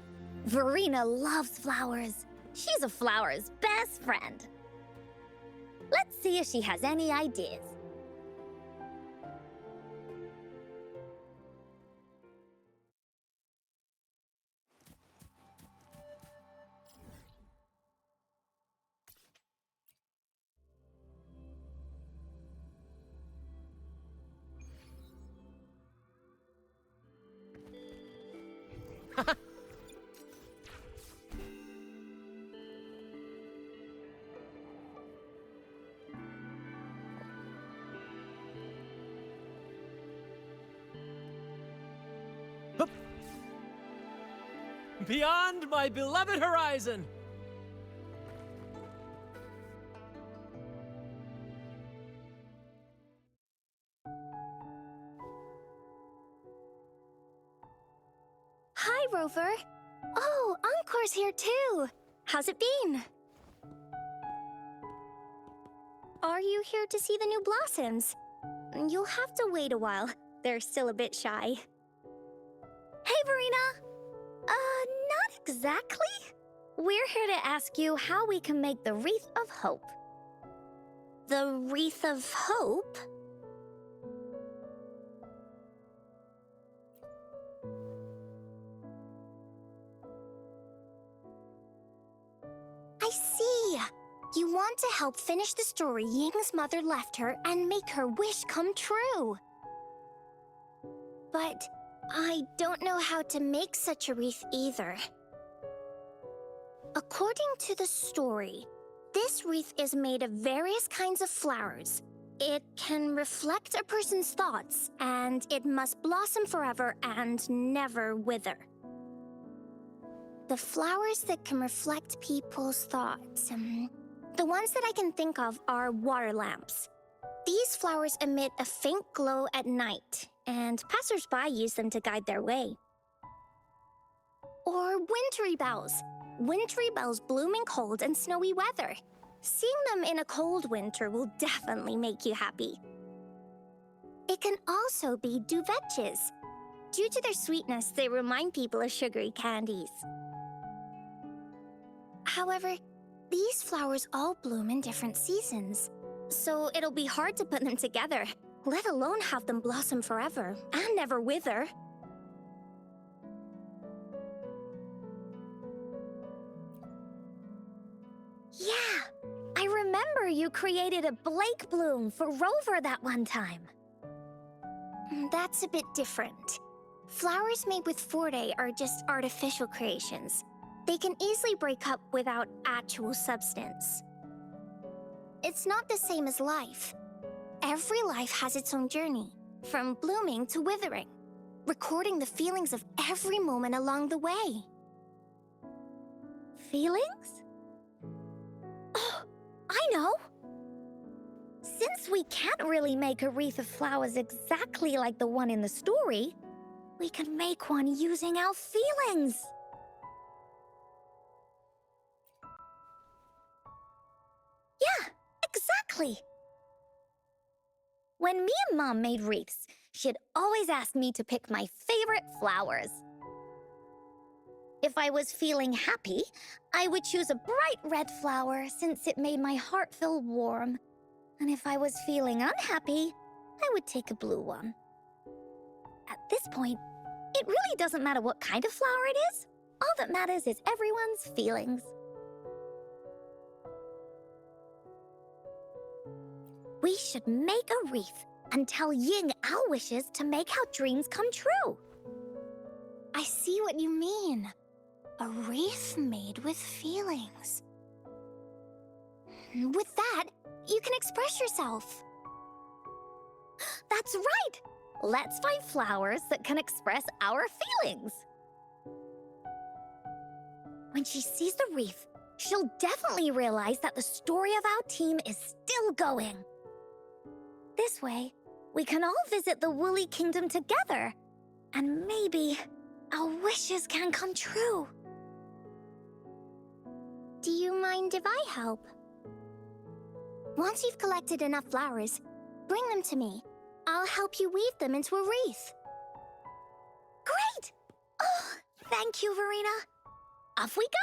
Verena loves flowers. She's a flower's best friend. Let's see if she has any ideas. Beyond my beloved horizon! Hi, Rover. Oh, Encore's here too. How's it been? Are you here to see the new blossoms? You'll have to wait a while. They're still a bit shy. Hey, Verena! Not exactly. We're here to ask you how we can make the Wreath of Hope. The Wreath of Hope? I see. You want to help finish the story Ying's mother left her and make her wish come true. But I don't know how to make such a wreath either. According to the story, this wreath is made of various kinds of flowers. It can reflect a person's thoughts, and it must blossom forever and never wither. The flowers that can reflect people's thoughts, the ones that I can think of are water lamps. These flowers emit a faint glow at night, and passers-by use them to guide their way. Or wintry bells. Wintry bells bloom in cold and snowy weather. Seeing them in a cold winter will definitely make you happy. It can also be duvetches. Due to their sweetness, they remind people of sugary candies. However, these flowers all bloom in different seasons, so it'll be hard to put them together, let alone have them blossom forever and never wither. Yeah, I remember you created a Blake bloom for Rover that one time. That's a bit different. Flowers made with Forte are just artificial creations. They can easily break up without actual substance. It's not the same as life. Every life has its own journey, from blooming to withering, recording the feelings of every moment along the way. Feelings? Oh, I know! Since we can't really make a wreath of flowers exactly like the one in the story, we can make one using our feelings. Yeah, exactly. When me and Mom made wreaths, she'd always ask me to pick my favorite flowers. If I was feeling happy, I would choose a bright red flower since it made my heart feel warm. And if I was feeling unhappy, I would take a blue one. At this point, it really doesn't matter what kind of flower it is. All that matters is everyone's feelings. We should make a wreath and tell Ying our wishes to make our dreams come true. I see what you mean. A wreath made with feelings. With that, you can express yourself. That's right! Let's find flowers that can express our feelings. When she sees the wreath, she'll definitely realize that the story of our team is still going. This way, we can all visit the Woolly Kingdom together, and maybe our wishes can come true. Do you mind if I help? Once you've collected enough flowers, bring them to me. I'll help you weave them into a wreath. Great! Oh, thank you, Verena. Off we go!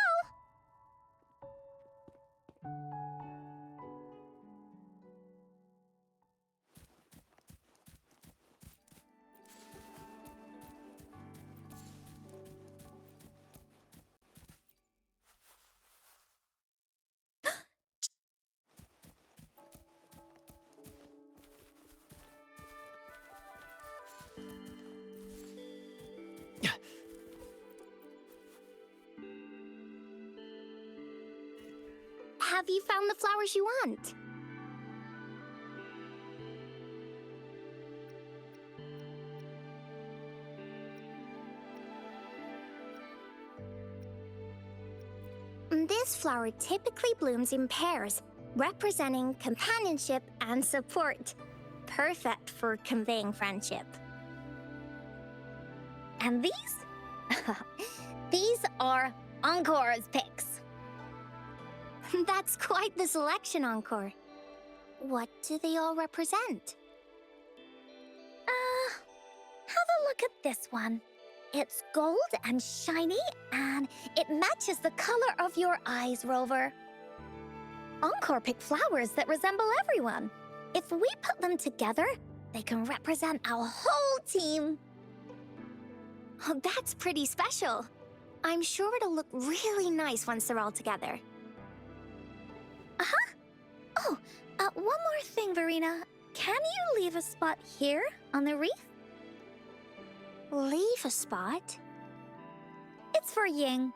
Have you found the flowers you want? This flower typically blooms in pairs, representing companionship and support. Perfect for conveying friendship. And these? These are Encore's picks. That's quite the selection, Encore. What do they all represent? Have a look at this one. It's gold and shiny, and it matches the color of your eyes, Rover. Encore picked flowers that resemble everyone. If we put them together, they can represent our whole team. Oh, that's pretty special. I'm sure it'll look really nice once they're all together. Oh, one more thing, Verena. Can you leave a spot here on the wreath? Leave a spot? It's for Ying.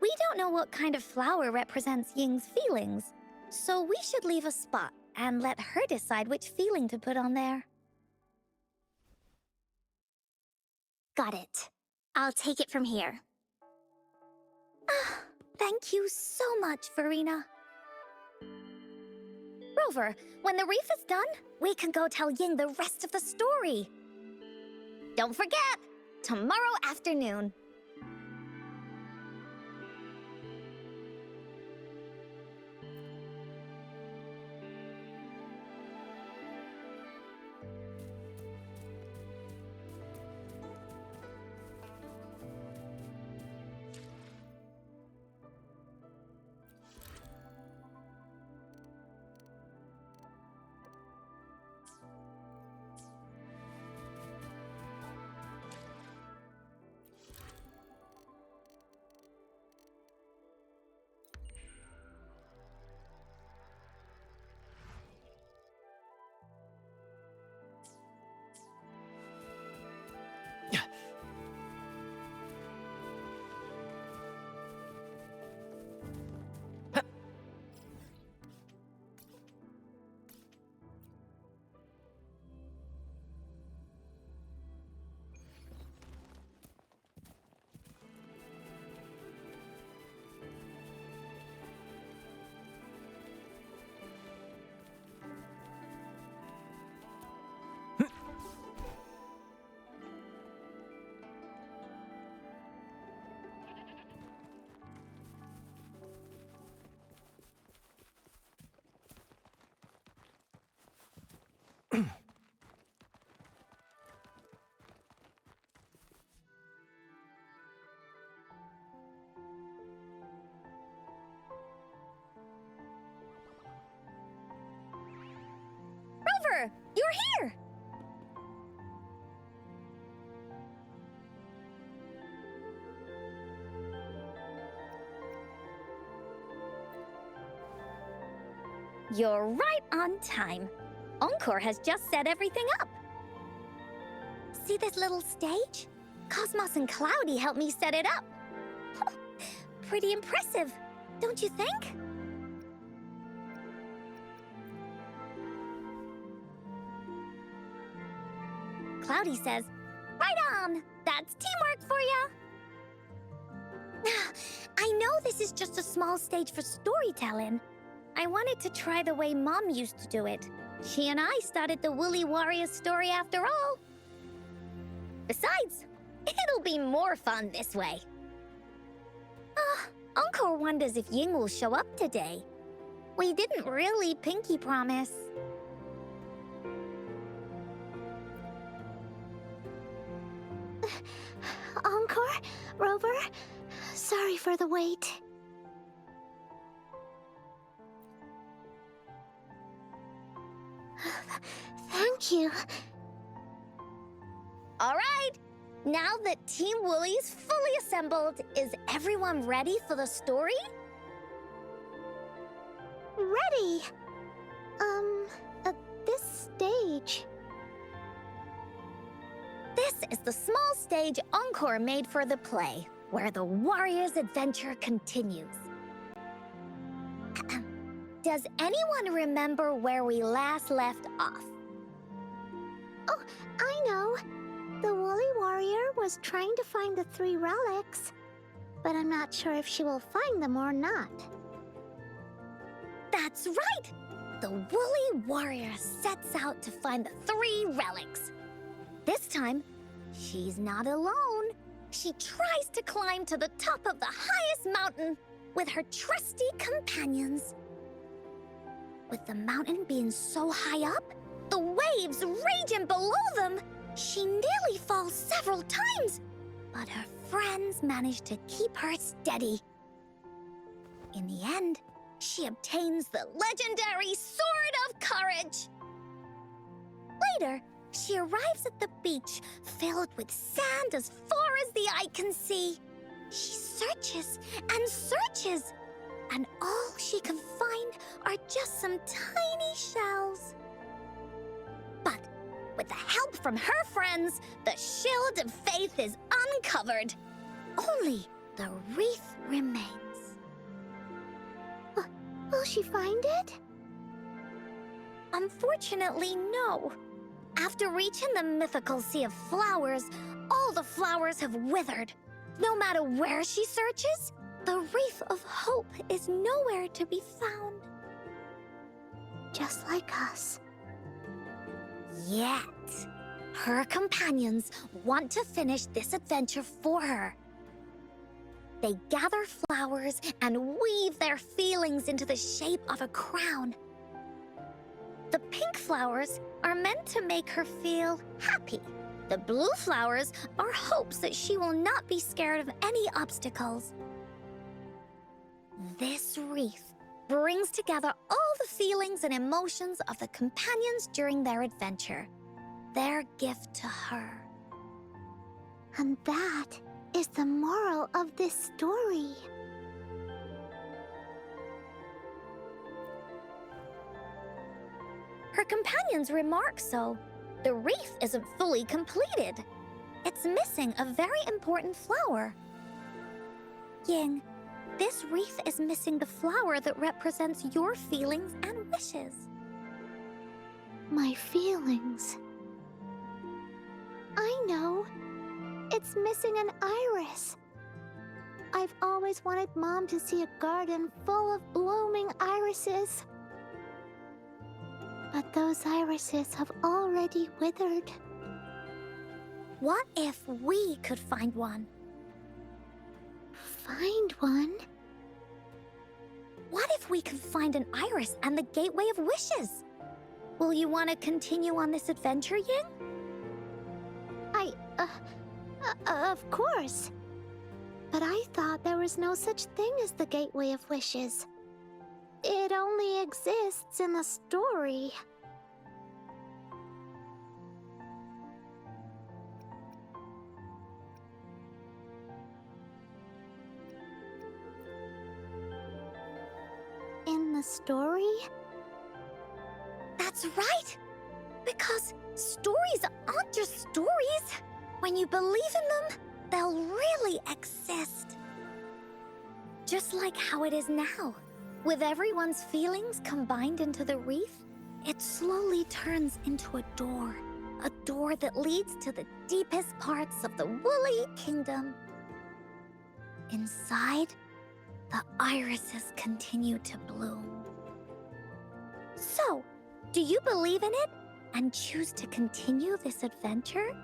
We don't know what kind of flower represents Ying's feelings, so we should leave a spot and let her decide which feeling to put on there. Got it. I'll take it from here. Thank you so much, Verena. Rover, when the wreath is done, we can go tell Ying the rest of the story. Don't forget, tomorrow afternoon. Rover, you're here! You're right on time. Encore has just set everything up. See this little stage? Cosmos and Cloudy helped me set it up. pretty impressive, don't you think? Cloudy says, right on! That's teamwork for ya! I know this is just a small stage for storytelling. I wanted to try the way Mom used to do it. She and I started the Woolly Warrior story after all. Besides, it'll be more fun this way. Encore wonders if Ying will show up today. We didn't really pinky promise. Encore, Rover, sorry for the wait. Thank you. All right, now that Team Woolly's fully assembled, is everyone ready for the story? Ready. At this stage. This is the small stage Encore made for the play, where the warrior's adventure continues. Does anyone remember where we last left off? Oh, I know. The Woolly Warrior was trying to find the 3 relics, but I'm not sure if she will find them or not. That's right! The Woolly Warrior sets out to find the 3 relics. This time, she's not alone. She tries to climb to the top of the highest mountain with her trusty companions. With the mountain being so high up, the waves raging below them, she nearly falls several times, but her friends manage to keep her steady. In the end, she obtains the legendary Sword of Courage. Later, she arrives at the beach filled with sand as far as the eye can see. She searches and searches, and all she can find are just some tiny shells. But with the help from her friends, the Shield of Faith is uncovered. Only the wreath remains. Will she find it? Unfortunately, no. After reaching the mythical Sea of Flowers, all the flowers have withered. No matter where she searches, the Wreath of Hope is nowhere to be found. Just like us. Yet, her companions want to finish this adventure for her. They gather flowers and weave their feelings into the shape of a crown. The pink flowers are meant to make her feel happy. The blue flowers are hopes that she will not be scared of any obstacles. This wreath brings together all the feelings and emotions of the companions during their adventure. Their gift to her. And that is the moral of this story. Her companions remark so. The wreath isn't fully completed. It's missing a very important flower. Ying, this wreath is missing the flower that represents your feelings and wishes. My feelings. I know. It's missing an iris. I've always wanted Mom to see a garden full of blooming irises. But those irises have already withered. What if we could find one? Find one? What if we could find an iris and the Gateway of Wishes? Will you want to continue on this adventure, Ying? Of course. But I thought there was no such thing as the Gateway of Wishes. It only exists in the story. In the story? That's right! Because stories aren't just stories. When you believe in them, they'll really exist. Just like how it is now. With everyone's feelings combined into the wreath, it slowly turns into a door. A door that leads to the deepest parts of the Woolly Kingdom. Inside, the irises continue to bloom. So, do you believe in it and choose to continue this adventure?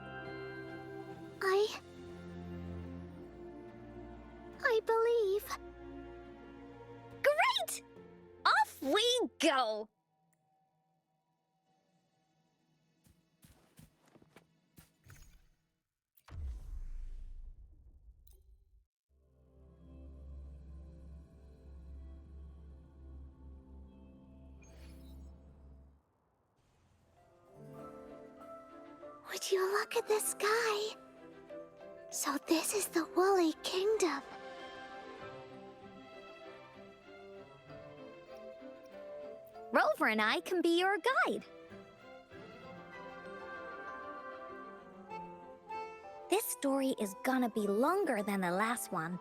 I believe. Great! Off we go! Would you look at the sky? So this is the Woolly Kingdom. Rover and I can be your guide. This story is gonna be longer than the last one.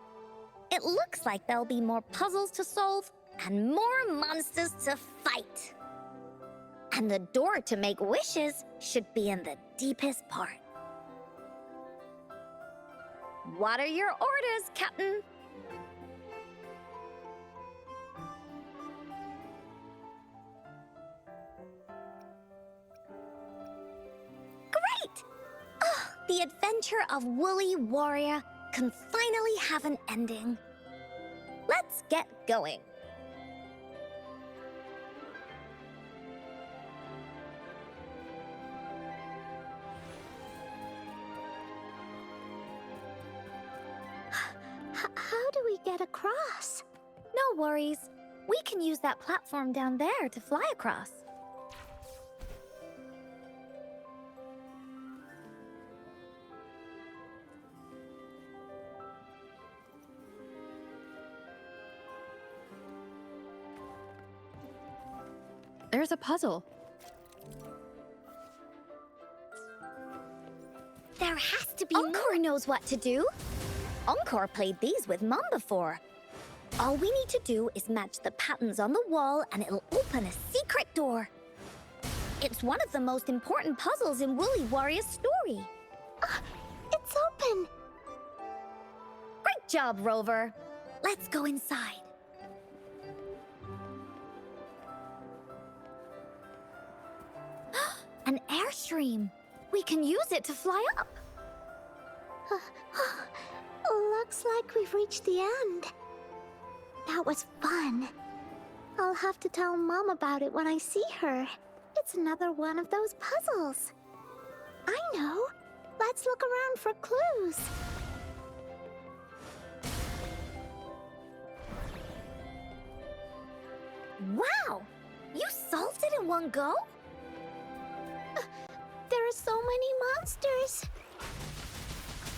It looks like there'll be more puzzles to solve and more monsters to fight. And the door to make wishes should be in the deepest part. What are your orders, Captain? Great! Oh, the adventure of Woolly Warrior can finally have an ending. Let's get going. How do we get across? No worries. We can use that platform down there to fly across. There's a puzzle. There has to be Encore knows what to do. Encore played these with Mom before. All we need to do is match the patterns on the wall and it'll open a secret door. It's one of the most important puzzles in Woolly Warrior's story. It's open. Great job, Rover. Let's go inside. An airstream. We can use it to fly up. Looks like we've reached the end. That was fun. I'll have to tell Mom about it when I see her. It's another one of those puzzles. I know. Let's look around for clues. Wow! You solved it in one go? There are so many monsters.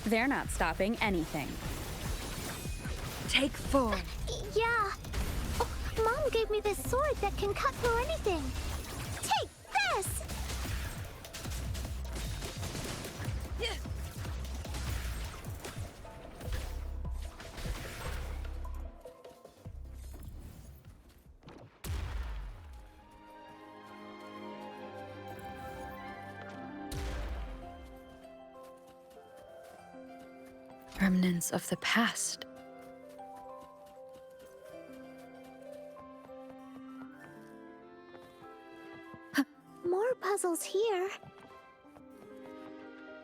They're not stopping anything. Take 4. Yeah. Oh, Mom gave me this sword that can cut through anything. Take this! Remnants of the past. More puzzles here.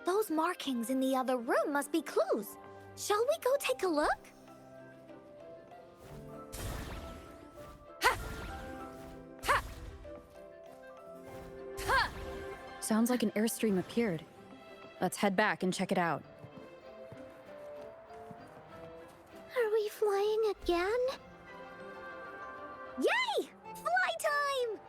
Those markings in the other room must be clues. Shall we go take a look? Sounds like an airstream appeared. Let's head back and check it out. Are we flying again? Yay! Fly time!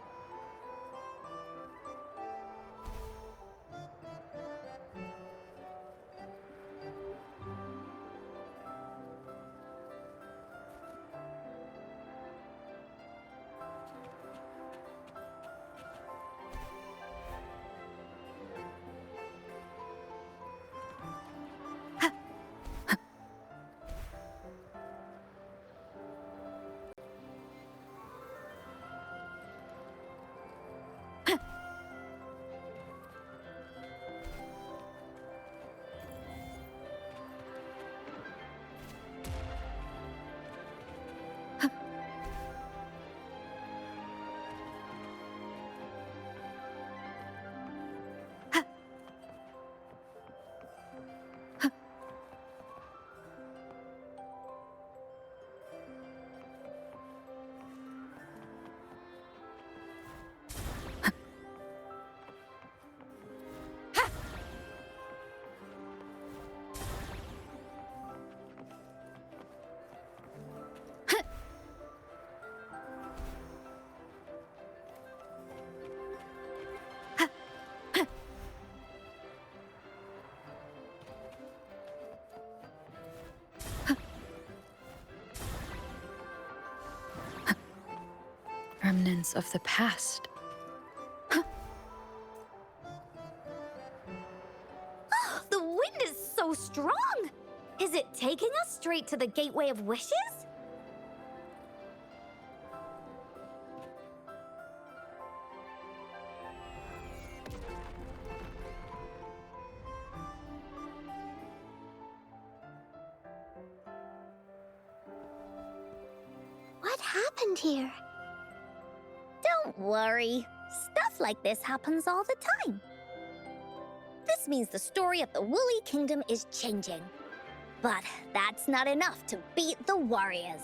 Remnants of the past. The wind is so strong! Is it taking us straight to the Gateway of Wishes? What happened here? Don't worry. Stuff like this happens all the time. This means the story of the Woolly Kingdom is changing. But that's not enough to beat the warriors.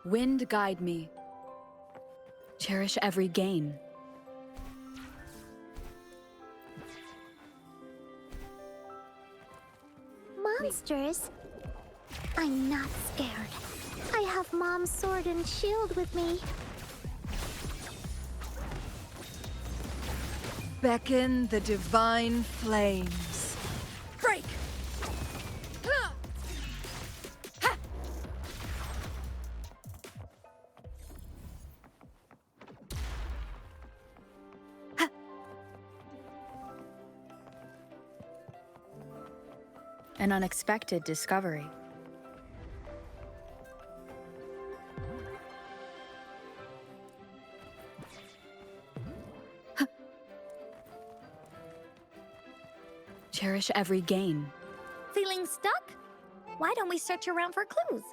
Wind guide me. Cherish every gain. Monsters? I'm not scared. I have Mom's sword and shield with me. Beckon the divine flames. Break! An unexpected discovery. Cherish every gain. Feeling stuck? Why don't we search around for clues?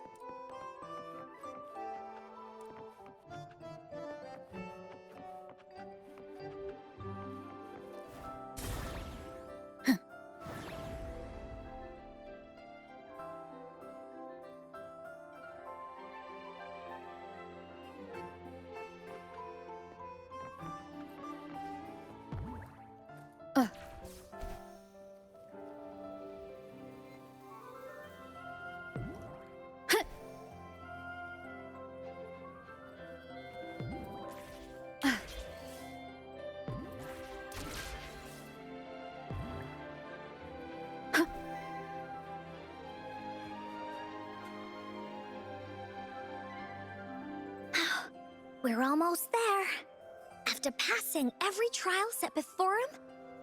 We're almost there. After passing every trial set before him,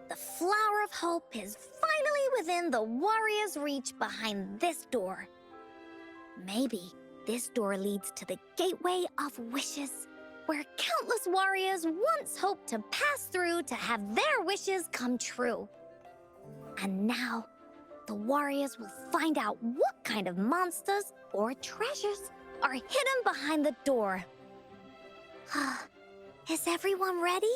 the Flower of Hope is finally within the warrior's reach behind this door. Maybe this door leads to the Gateway of Wishes, where countless warriors once hoped to pass through to have their wishes come true. And now, the warriors will find out what kind of monsters or treasures are hidden behind the door. Is everyone ready?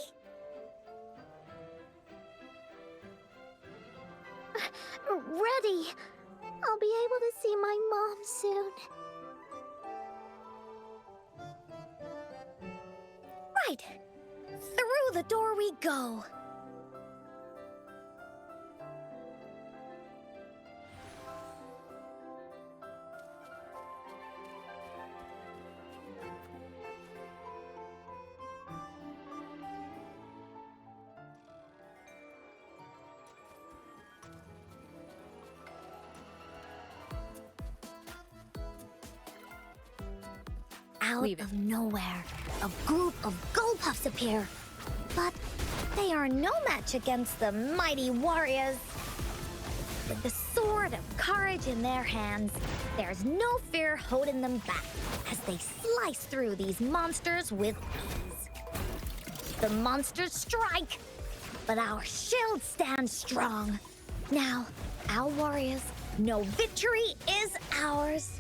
Ready. I'll be able to see my mom soon. Right. Through the door we go. Out Leave it. of nowhere, a group of Goldpuffs appear. But they are no match against the mighty warriors. With the sword of courage in their hands, there's no fear holding them back as they slice through these monsters with ease. The monsters strike, but our shield stands strong. Now, our warriors know victory is ours.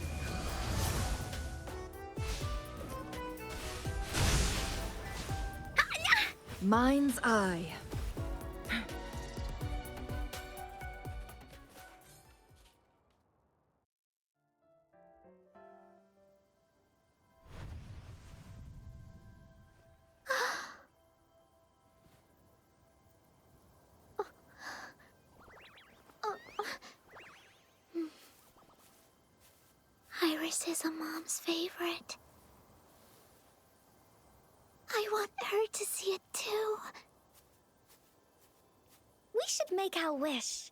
Mind's eye. Iris is a mom's favorite. I want her to see it too. should make our wish.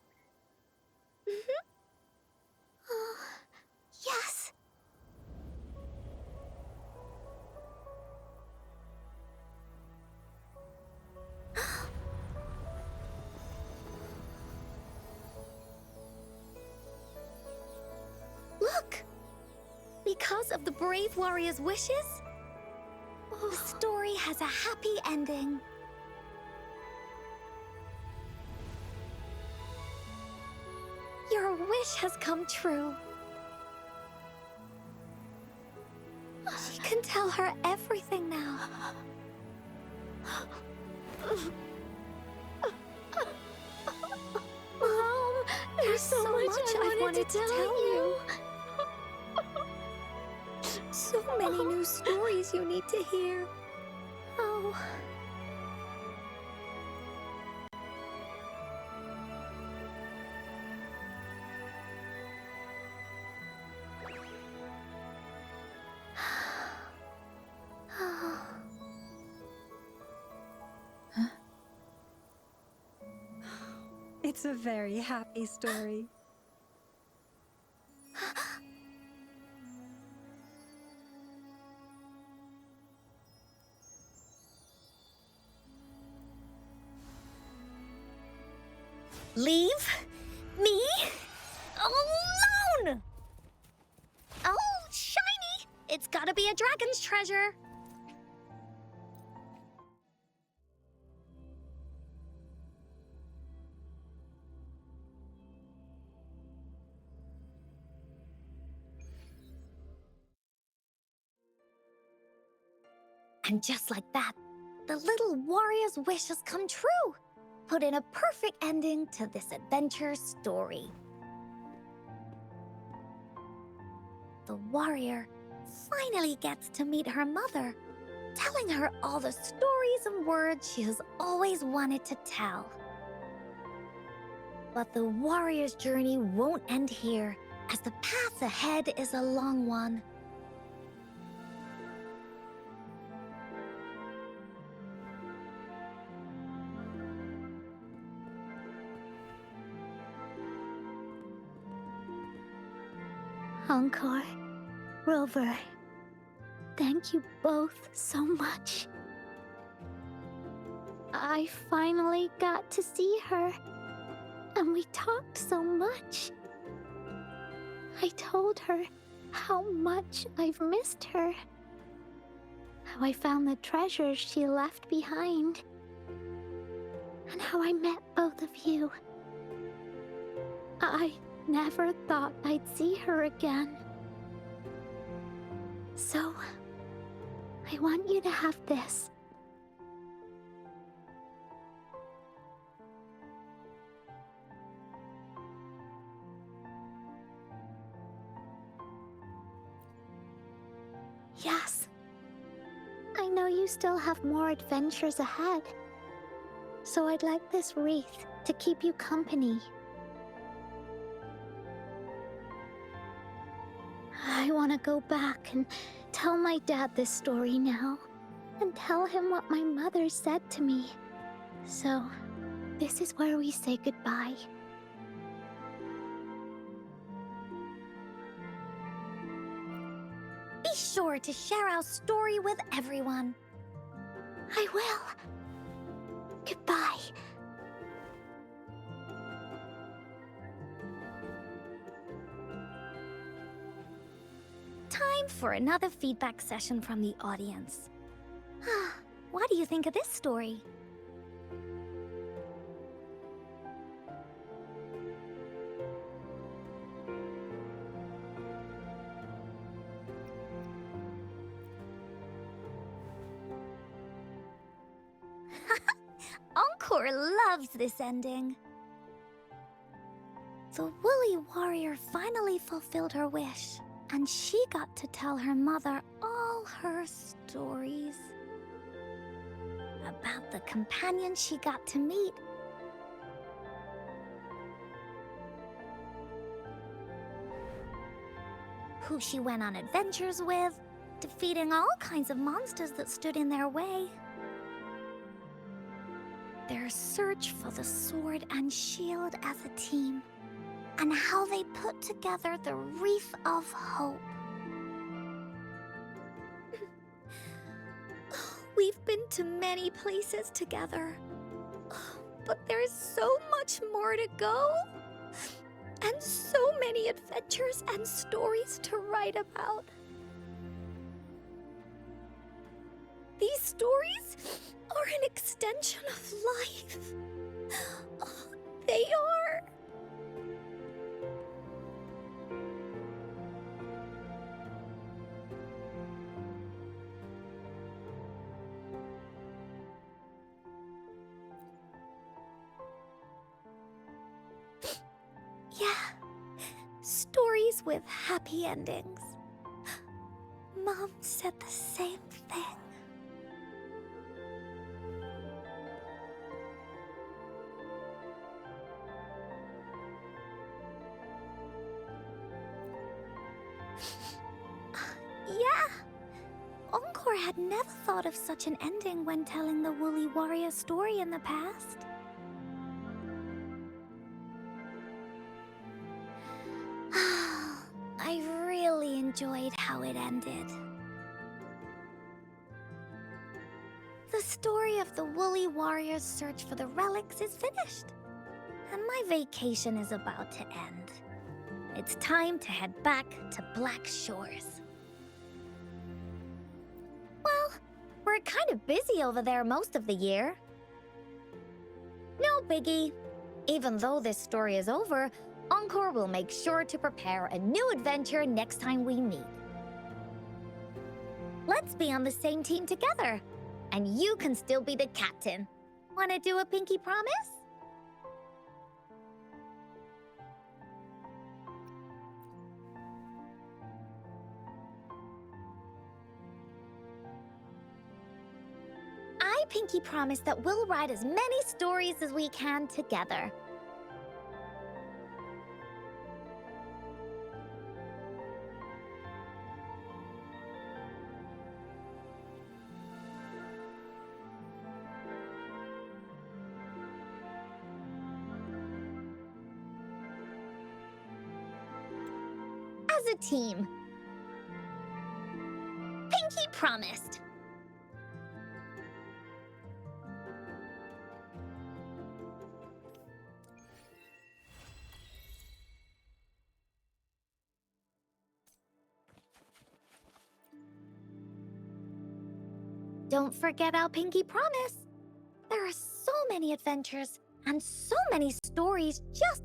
Oh, yes. Look! Because of the brave warrior's wishes, the story has a happy ending. Your wish has come true. She can tell her everything now. Mom, there's so much I wanted to tell you. So many new stories you need to hear. Oh. It's a very happy story. Leave me alone! Oh, shiny! It's gotta be a dragon's treasure. And just like that, the little warrior's wish has come true. Put in a perfect ending to this adventure story. The warrior finally gets to meet her mother, telling her all the stories and words she has always wanted to tell. But the warrior's journey won't end here, as the path ahead is a long one. Encore, Rover, thank you both so much. I finally got to see her, and we talked so much. I told her how much I've missed her, how I found the treasures she left behind, and how I met both of you. I never thought I'd see her again. So, I want you to have this. Yes. I know you still have more adventures ahead. So I'd like this wreath to keep you company. I want to go back and tell my dad this story now, and tell him what my mother said to me. So, this is where we say goodbye. Be sure to share our story with everyone. I will. Goodbye. Time for another feedback session from the audience. What do you think of this story? Encore loves this ending. The woolly warrior finally fulfilled her wish, and she got to tell her mother all her stories. About the companion she got to meet. Who she went on adventures with, defeating all kinds of monsters that stood in their way. their search for the sword and shield as a team, and how they put together the Wreath of Hope. We've been to many places together, but there's so much more to go, and so many adventures and stories to write about. These stories are an extension of life. They are. Yeah, stories with happy endings. Mom said the same thing. Yeah, Encore had never thought of such an ending when telling the Woolly Warrior story in the past. I really enjoyed how it ended. The story of the Woolly Warrior's search for the relics is finished, and my vacation is about to end. It's time to head back to Black Shores. Well, we're kind of busy over there most of the year. No biggie. Even though this story is over, Encore will make sure to prepare a new adventure next time we meet. Let's be on the same team together, and you can still be the captain. Wanna do a pinky promise? I pinky promise that we'll write as many stories as we can together. As a team. Pinky promised. Don't forget our pinky promise. There are so many adventures and so many stories just